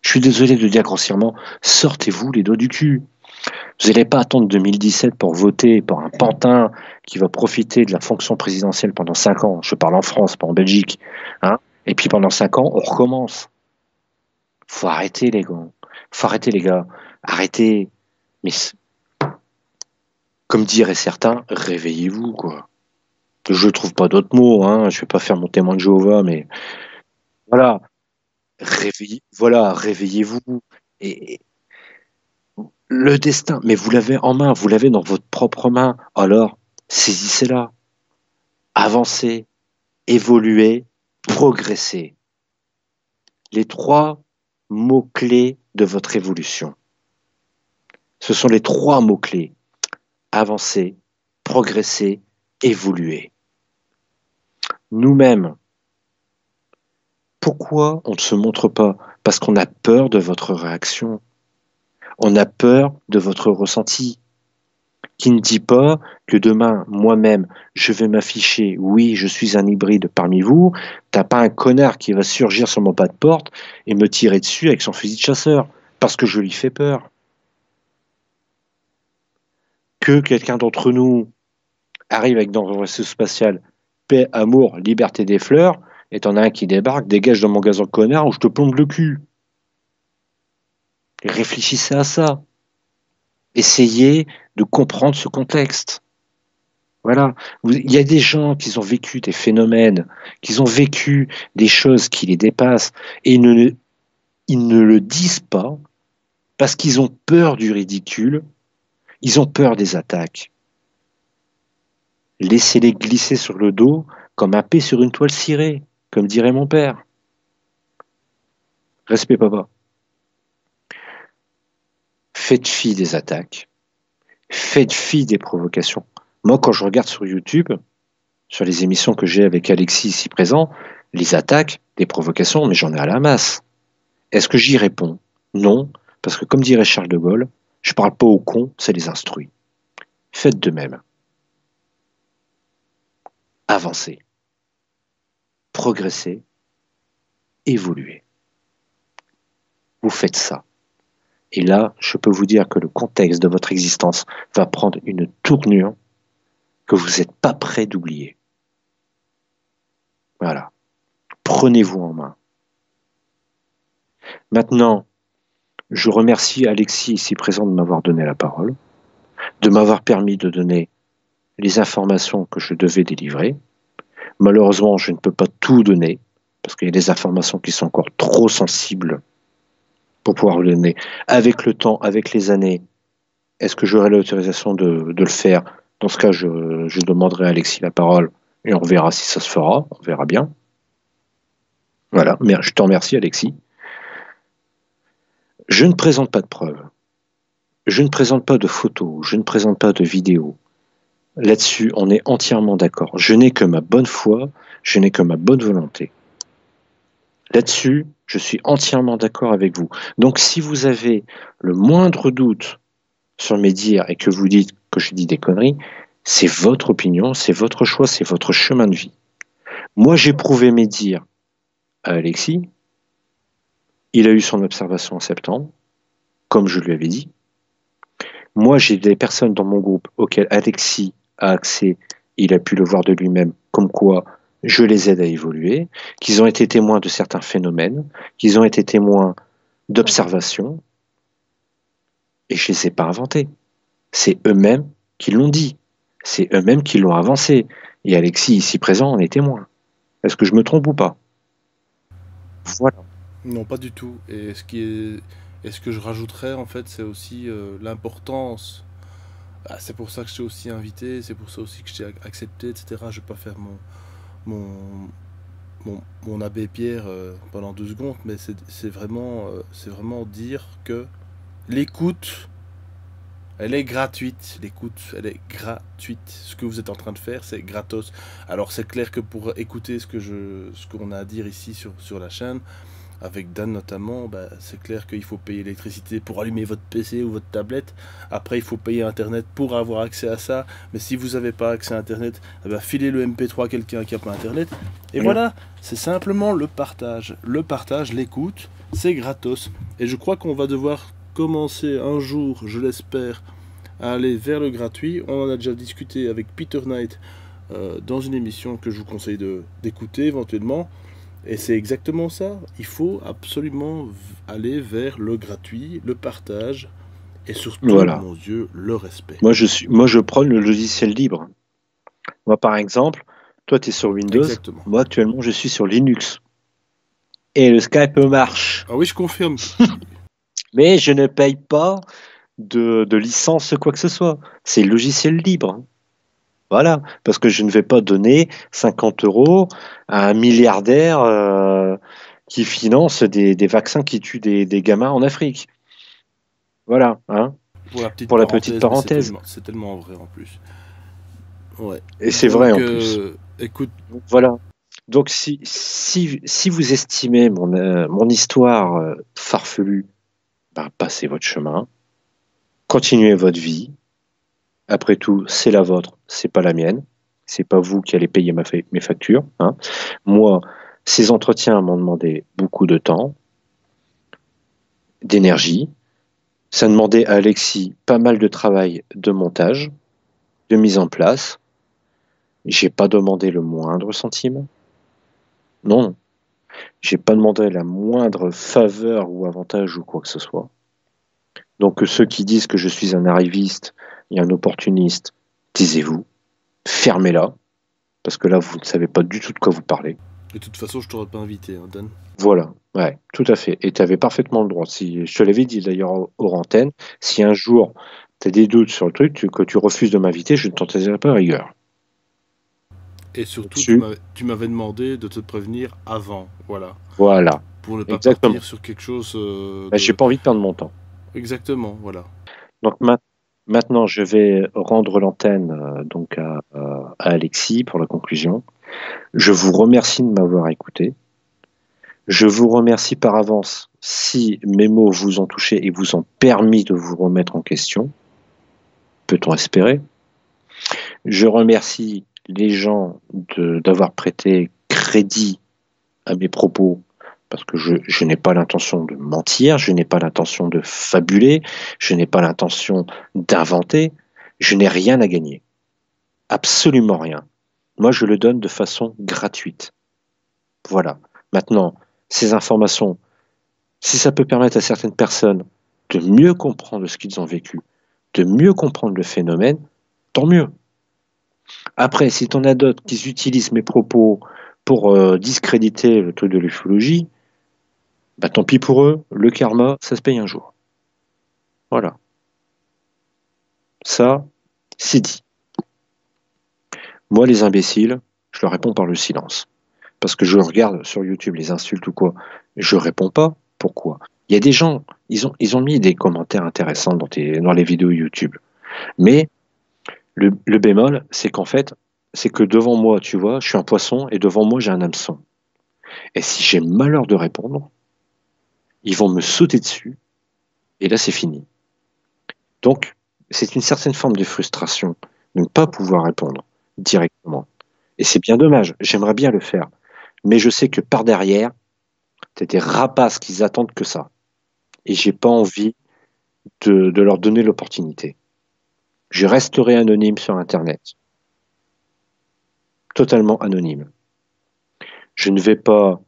Je suis désolé de le dire grossièrement, sortez-vous les doigts du cul. Vous n'allez pas attendre 2017 pour voter pour un pantin qui va profiter de la fonction présidentielle pendant 5 ans. Je parle en France, pas en Belgique. Hein, et puis pendant 5 ans, on recommence. Faut arrêter, les gars. Faut arrêter, les gars. Arrêtez. Mais comme diraient certains, réveillez-vous, quoi. Je trouve pas d'autres mots, hein. Je vais pas faire mon témoin de Jéhovah, mais voilà. Voilà, réveillez-vous. Et le destin, mais vous l'avez en main, vous l'avez dans votre propre main. Alors, saisissez-la. Avancez, évoluez, progressez. Les 3 mots-clés de votre évolution. Ce sont les 3 mots-clés. Avancer, progresser, évoluer. Nous-mêmes, pourquoi on ne se montre pas? Parce qu'on a peur de votre réaction. On a peur de votre ressenti. Qui ne dit pas que demain, moi-même, je vais m'afficher, oui, je suis un hybride parmi vous, t'as pas un connard qui va surgir sur mon pas de porte et me tirer dessus avec son fusil de chasseur, parce que je lui fais peur. Que quelqu'un d'entre nous arrive avec dans un vaisseau spatial, paix, amour, liberté des fleurs, et t'en as un qui débarque, dégage dans mon gazon connard ou je te plombe le cul. Réfléchissez à ça. Essayez de comprendre ce contexte. Voilà. Il y a des gens qui ont vécu des phénomènes, qui ont vécu des choses qui les dépassent, et ils ne le disent pas parce qu'ils ont peur du ridicule, ils ont peur des attaques. Laissez-les glisser sur le dos comme un P sur une toile cirée, comme dirait mon père. Respect, papa. Faites fi des attaques. Faites fi des provocations. Moi, quand je regarde sur YouTube, sur les émissions que j'ai avec Alexis ici présent, les attaques, des provocations, mais j'en ai à la masse. Est-ce que j'y réponds? Non, parce que comme dirait Charles de Gaulle, je parle pas aux cons, c'est les instruits. Faites de même. Avancez. Progressez. Évoluez. Vous faites ça. Et là, je peux vous dire que le contexte de votre existence va prendre une tournure que vous n'êtes pas prêt d'oublier. Voilà. Prenez-vous en main. Maintenant, je remercie Alexis ici présent de m'avoir donné la parole, de m'avoir permis de donner les informations que je devais délivrer. Malheureusement, je ne peux pas tout donner, parce qu'il y a des informations qui sont encore trop sensibles pour pouvoir vous donner. Avec le temps, avec les années, est-ce que j'aurai l'autorisation de le faire? Dans ce cas, je demanderai à Alexis la parole et on verra si ça se fera, on verra bien. Voilà, mais je te remercie Alexis. Je ne présente pas de preuves, je ne présente pas de photos, je ne présente pas de vidéos. Là-dessus, on est entièrement d'accord. Je n'ai que ma bonne foi, je n'ai que ma bonne volonté. Là-dessus, je suis entièrement d'accord avec vous. Donc si vous avez le moindre doute sur mes dires et que vous dites que je dis des conneries, c'est votre opinion, c'est votre choix, c'est votre chemin de vie. Moi, j'ai prouvé mes dires à Alexis. Il a eu son observation en septembre, comme je lui avais dit. Moi, j'ai des personnes dans mon groupe auxquelles Alexis a accès, il a pu le voir de lui-même, comme quoi je les aide à évoluer, qu'ils ont été témoins de certains phénomènes, qu'ils ont été témoins d'observations, et je ne les ai pas inventés. C'est eux-mêmes qui l'ont dit. C'est eux-mêmes qui l'ont avancé. Et Alexis, ici présent, en est témoin. Est-ce que je me trompe ou pas? Voilà. Non, pas du tout. Et ce que je rajouterais, en fait, c'est aussi l'importance. Ah, c'est pour ça que je t'ai aussi invité, c'est pour ça aussi que je t'ai accepté, etc. Je vais pas faire mon, mon abbé Pierre pendant 2 secondes, mais c'est vraiment dire que l'écoute, elle est gratuite. L'écoute, elle est gratuite. Ce que vous êtes en train de faire, c'est gratos. Alors c'est clair que pour écouter ce qu'on a à dire ici sur la chaîne, avec Dan notamment, c'est clair qu'il faut payer l'électricité pour allumer votre PC ou votre tablette. Après, il faut payer Internet pour avoir accès à ça. Mais si vous n'avez pas accès à Internet, filez le MP3 à quelqu'un qui n'a pas Internet. Et voilà, c'est simplement le partage. Le partage, l'écoute, c'est gratos. Et je crois qu'on va devoir commencer un jour, je l'espère, à aller vers le gratuit. On en a déjà discuté avec Peter Knight dans une émission que je vous conseille d'écouter éventuellement. Et c'est exactement ça. Il faut absolument aller vers le gratuit, le partage et surtout, mon Dieu, le respect. Moi, je prône le logiciel libre. Moi, par exemple, toi, tu es sur Windows. Exactement. Moi, actuellement, je suis sur Linux. Et le Skype marche. Ah oui, je confirme. Mais je ne paye pas de licence, quoi que ce soit. C'est logiciel libre. Voilà, parce que je ne vais pas donner 50 € à un milliardaire qui finance des vaccins qui tuent des gamins en Afrique. Voilà, hein. Pour la petite parenthèse. C'est tellement vrai en plus. Ouais. Et c'est vrai en plus. Écoute. Voilà. Donc si vous estimez mon histoire farfelue, passez votre chemin, continuez votre vie. Après tout, c'est la vôtre, c'est pas la mienne. C'est pas vous qui allez payer mes factures. Hein. Moi, ces entretiens m'ont demandé beaucoup de temps, d'énergie. Ça demandait à Alexis pas mal de travail de montage, de mise en place. J'ai pas demandé le moindre centime. Non. J'ai pas demandé la moindre faveur ou avantage ou quoi que ce soit. Donc ceux qui disent que je suis un arriviste et un opportuniste, taisez-vous, fermez-la, parce que là vous ne savez pas du tout de quoi vous parlez. De toute façon, je t'aurais pas invité, hein, Dan. Voilà, ouais, tout à fait. Et tu avais parfaitement le droit. Si, je te l'avais dit d'ailleurs hors antenne, si un jour tu as des doutes sur le truc, que tu refuses de m'inviter, je ne t'en taiserai pas rigueur. Et surtout, tu m'avais demandé de te prévenir avant, voilà. Voilà. Pour ne pas partir sur quelque chose. J'ai pas envie de perdre mon temps. Exactement, voilà. Donc maintenant, je vais rendre l'antenne donc à Alexis pour la conclusion. Je vous remercie de m'avoir écouté. Je vous remercie par avance si mes mots vous ont touché et vous ont permis de vous remettre en question. Peut-on espérer? Je remercie les gens d'avoir prêté crédit à mes propos, parce que je n'ai pas l'intention de mentir, je n'ai pas l'intention de fabuler, je n'ai pas l'intention d'inventer, je n'ai rien à gagner. Absolument rien. Moi, je le donne de façon gratuite. Voilà. Maintenant, ces informations, si ça peut permettre à certaines personnes de mieux comprendre ce qu'ils ont vécu, de mieux comprendre le phénomène, tant mieux. Après, si tu en as d'autres qui utilisent mes propos pour discréditer le truc de l'ufologie, tant pis pour eux, le karma, ça se paye un jour. Voilà. Ça, c'est dit. Moi, les imbéciles, je leur réponds par le silence. Parce que je regarde sur YouTube les insultes ou quoi, je réponds pas. Pourquoi? Il y a des gens, ils ont mis des commentaires intéressants dans les vidéos YouTube. Mais le bémol, c'est qu'en fait, c'est que devant moi, tu vois, je suis un poisson et devant moi, j'ai un hameçon. Et si j'ai le malheur de répondre, ils vont me sauter dessus et là, c'est fini. Donc, c'est une certaine forme de frustration de ne pas pouvoir répondre directement. Et c'est bien dommage, j'aimerais bien le faire. Mais je sais que par derrière, t'as des rapaces qui attendent que ça. Et j'ai pas envie de leur donner l'opportunité. Je resterai anonyme sur Internet. Totalement anonyme. Je ne vais pas,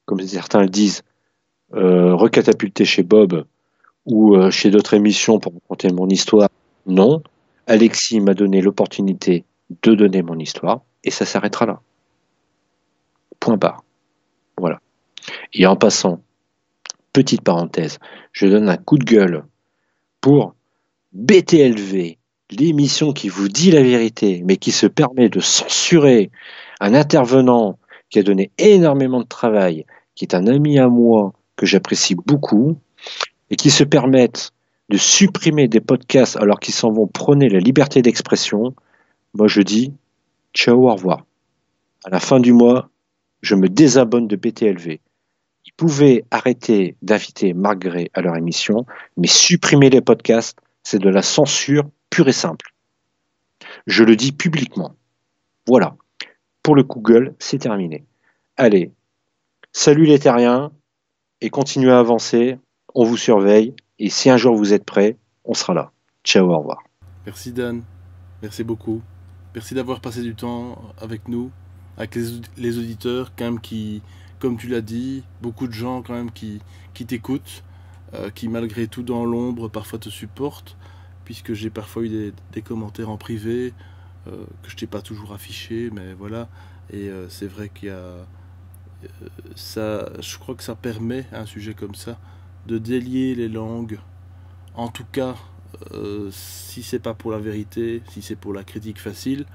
comme certains le disent, recatapulter chez Bob ou chez d'autres émissions pour raconter mon histoire. Non. Alexis m'a donné l'opportunité de donner mon histoire et ça s'arrêtera là. Point barre. Voilà. Et en passant, petite parenthèse, je donne un coup de gueule pour BTLV, l'émission qui vous dit la vérité, mais qui se permet de censurer un intervenant qui a donné énormément de travail, qui est un ami à moi, que j'apprécie beaucoup, et qui se permettent de supprimer des podcasts alors qu'ils s'en vont prôner la liberté d'expression. Moi, je dis ciao, au revoir. À la fin du mois, je me désabonne de BTLV. Ils pouvaient arrêter d'inviter Marc Gray à leur émission, mais supprimer les podcasts, c'est de la censure pure et simple. Je le dis publiquement. Voilà. Pour le Google, c'est terminé. Allez, salut les terriens et continuez à avancer. On vous surveille et si un jour vous êtes prêts, on sera là. Ciao, au revoir. Merci Dan, merci beaucoup. Merci d'avoir passé du temps avec nous, avec les auditeurs quand même qui, comme tu l'as dit, beaucoup de gens quand même qui t'écoutent, qui malgré tout dans l'ombre parfois te supportent, puisque j'ai parfois eu des commentaires en privé que je t'ai pas toujours affiché, mais voilà. Et c'est vrai qu'il y a ça, je crois que ça permet un sujet comme ça de délier les langues. En tout cas, si c'est pas pour la vérité, si c'est pour la critique facile,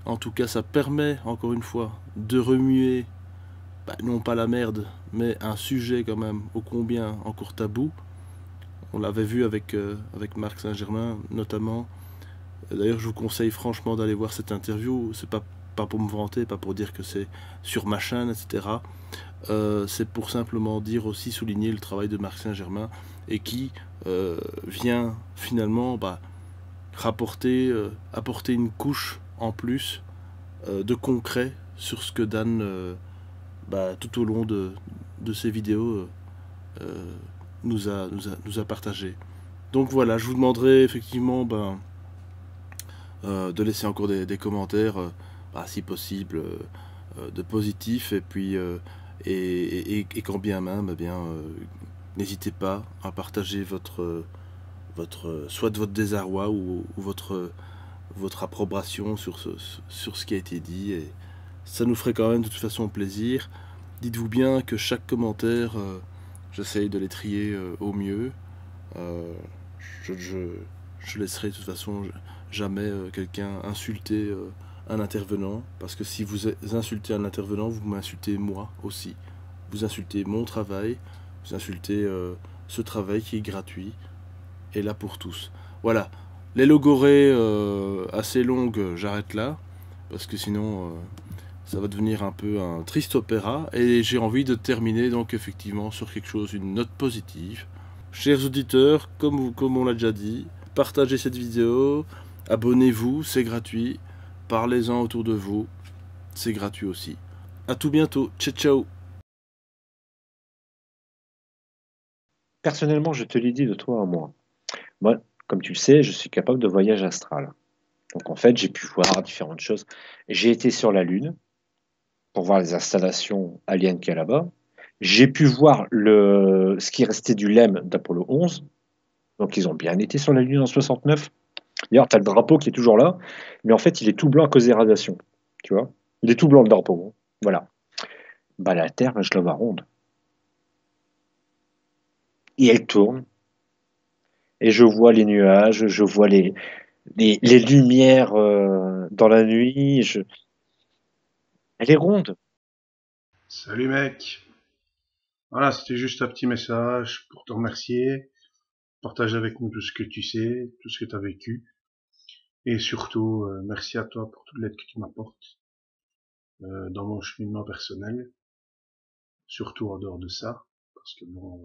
en tout cas, ça permet encore une fois de remuer, non pas la merde, mais un sujet quand même ô combien encore tabou. On l'avait vu avec Marc Saint-Germain notamment. D'ailleurs, je vous conseille franchement d'aller voir cette interview. C'est pas pour me vanter, pas pour dire que c'est sur ma chaîne, etc. C'est pour simplement dire aussi, souligner le travail de Marc Saint-Germain et qui vient finalement apporter une couche en plus de concret sur ce que Dan, tout au long de ses vidéos, nous a partagé. Donc voilà, je vous demanderai effectivement de laisser encore des commentaires, si possible, de positifs, et puis et quand bien même, n'hésitez pas à partager soit votre désarroi ou votre approbation sur ce qui a été dit, et ça nous ferait quand même de toute façon plaisir. Dites-vous bien que chaque commentaire, j'essaye de les trier au mieux. Euh, je, je, je laisserai de toute façon jamais quelqu'un insulter un intervenant, parce que si vous insultez un intervenant, vous m'insultez moi aussi. Vous insultez mon travail, vous insultez ce travail qui est gratuit et là pour tous. Voilà, les logorées assez longues, j'arrête là, parce que sinon ça va devenir un peu un triste opéra, et j'ai envie de terminer donc effectivement sur quelque chose, une note positive. Chers auditeurs, comme on l'a déjà dit, partagez cette vidéo, abonnez-vous, c'est gratuit, parlez-en autour de vous, c'est gratuit aussi. A tout bientôt, ciao ciao. Personnellement, je te l'ai dit de toi à moi. Moi, comme tu le sais, je suis capable de voyage astral. Donc en fait, j'ai pu voir différentes choses. J'ai été sur la Lune pour voir les installations aliens qu'il y a là-bas. J'ai pu voir ce qui restait du LEM d'Apollo 11. Donc ils ont bien été sur la Lune en 69. D'ailleurs, tu as le drapeau qui est toujours là, mais en fait, il est tout blanc à cause des radiations. Tu vois? Il est tout blanc le drapeau. Voilà. Bah, la Terre, je la vois ronde. Et elle tourne. Et je vois les nuages, je vois les lumières dans la nuit. Elle est ronde. Salut mec. Voilà, c'était juste un petit message pour te remercier, partager avec nous tout ce que tu sais, tout ce que tu as vécu. Et surtout, merci à toi pour toute l'aide que tu m'apportes dans mon cheminement personnel, surtout en dehors de ça, parce que bon,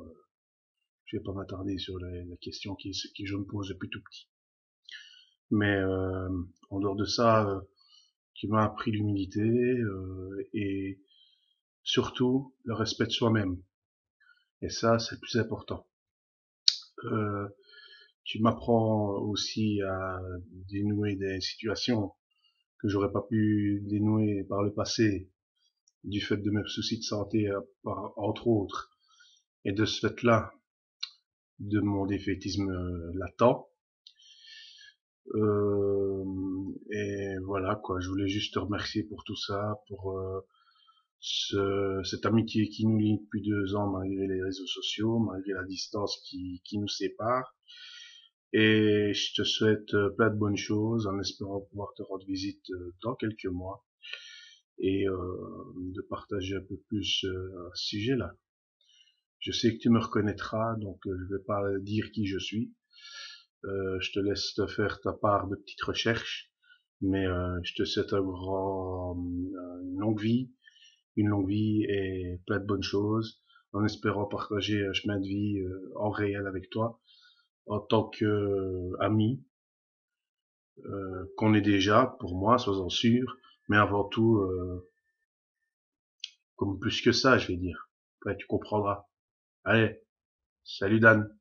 je vais pas m'attarder sur la question qui je me pose depuis tout petit. Mais en dehors de ça, tu m'as appris l'humilité et surtout le respect de soi-même. Et ça, c'est le plus important. Euh, Tu m'apprends aussi à dénouer des situations que j'aurais pas pu dénouer par le passé, du fait de mes soucis de santé, entre autres, et de ce fait-là, de mon défaitisme latent. Et voilà quoi, je voulais juste te remercier pour tout ça, pour cette amitié qui nous lie depuis 2 ans malgré les réseaux sociaux, malgré la distance qui nous sépare. Et je te souhaite plein de bonnes choses en espérant pouvoir te rendre visite dans quelques mois et de partager un peu plus à ce sujet-là. Je sais que tu me reconnaîtras, donc je vais pas dire qui je suis. Je te laisse te faire ta part de petites recherches, mais je te souhaite une longue vie et plein de bonnes choses en espérant partager un chemin de vie en réel avec toi, en tant que ami, qu'on est déjà, pour moi, sois-en sûr, mais avant tout, comme plus que ça, je vais dire. Ouais, tu comprendras. Allez, salut Dan.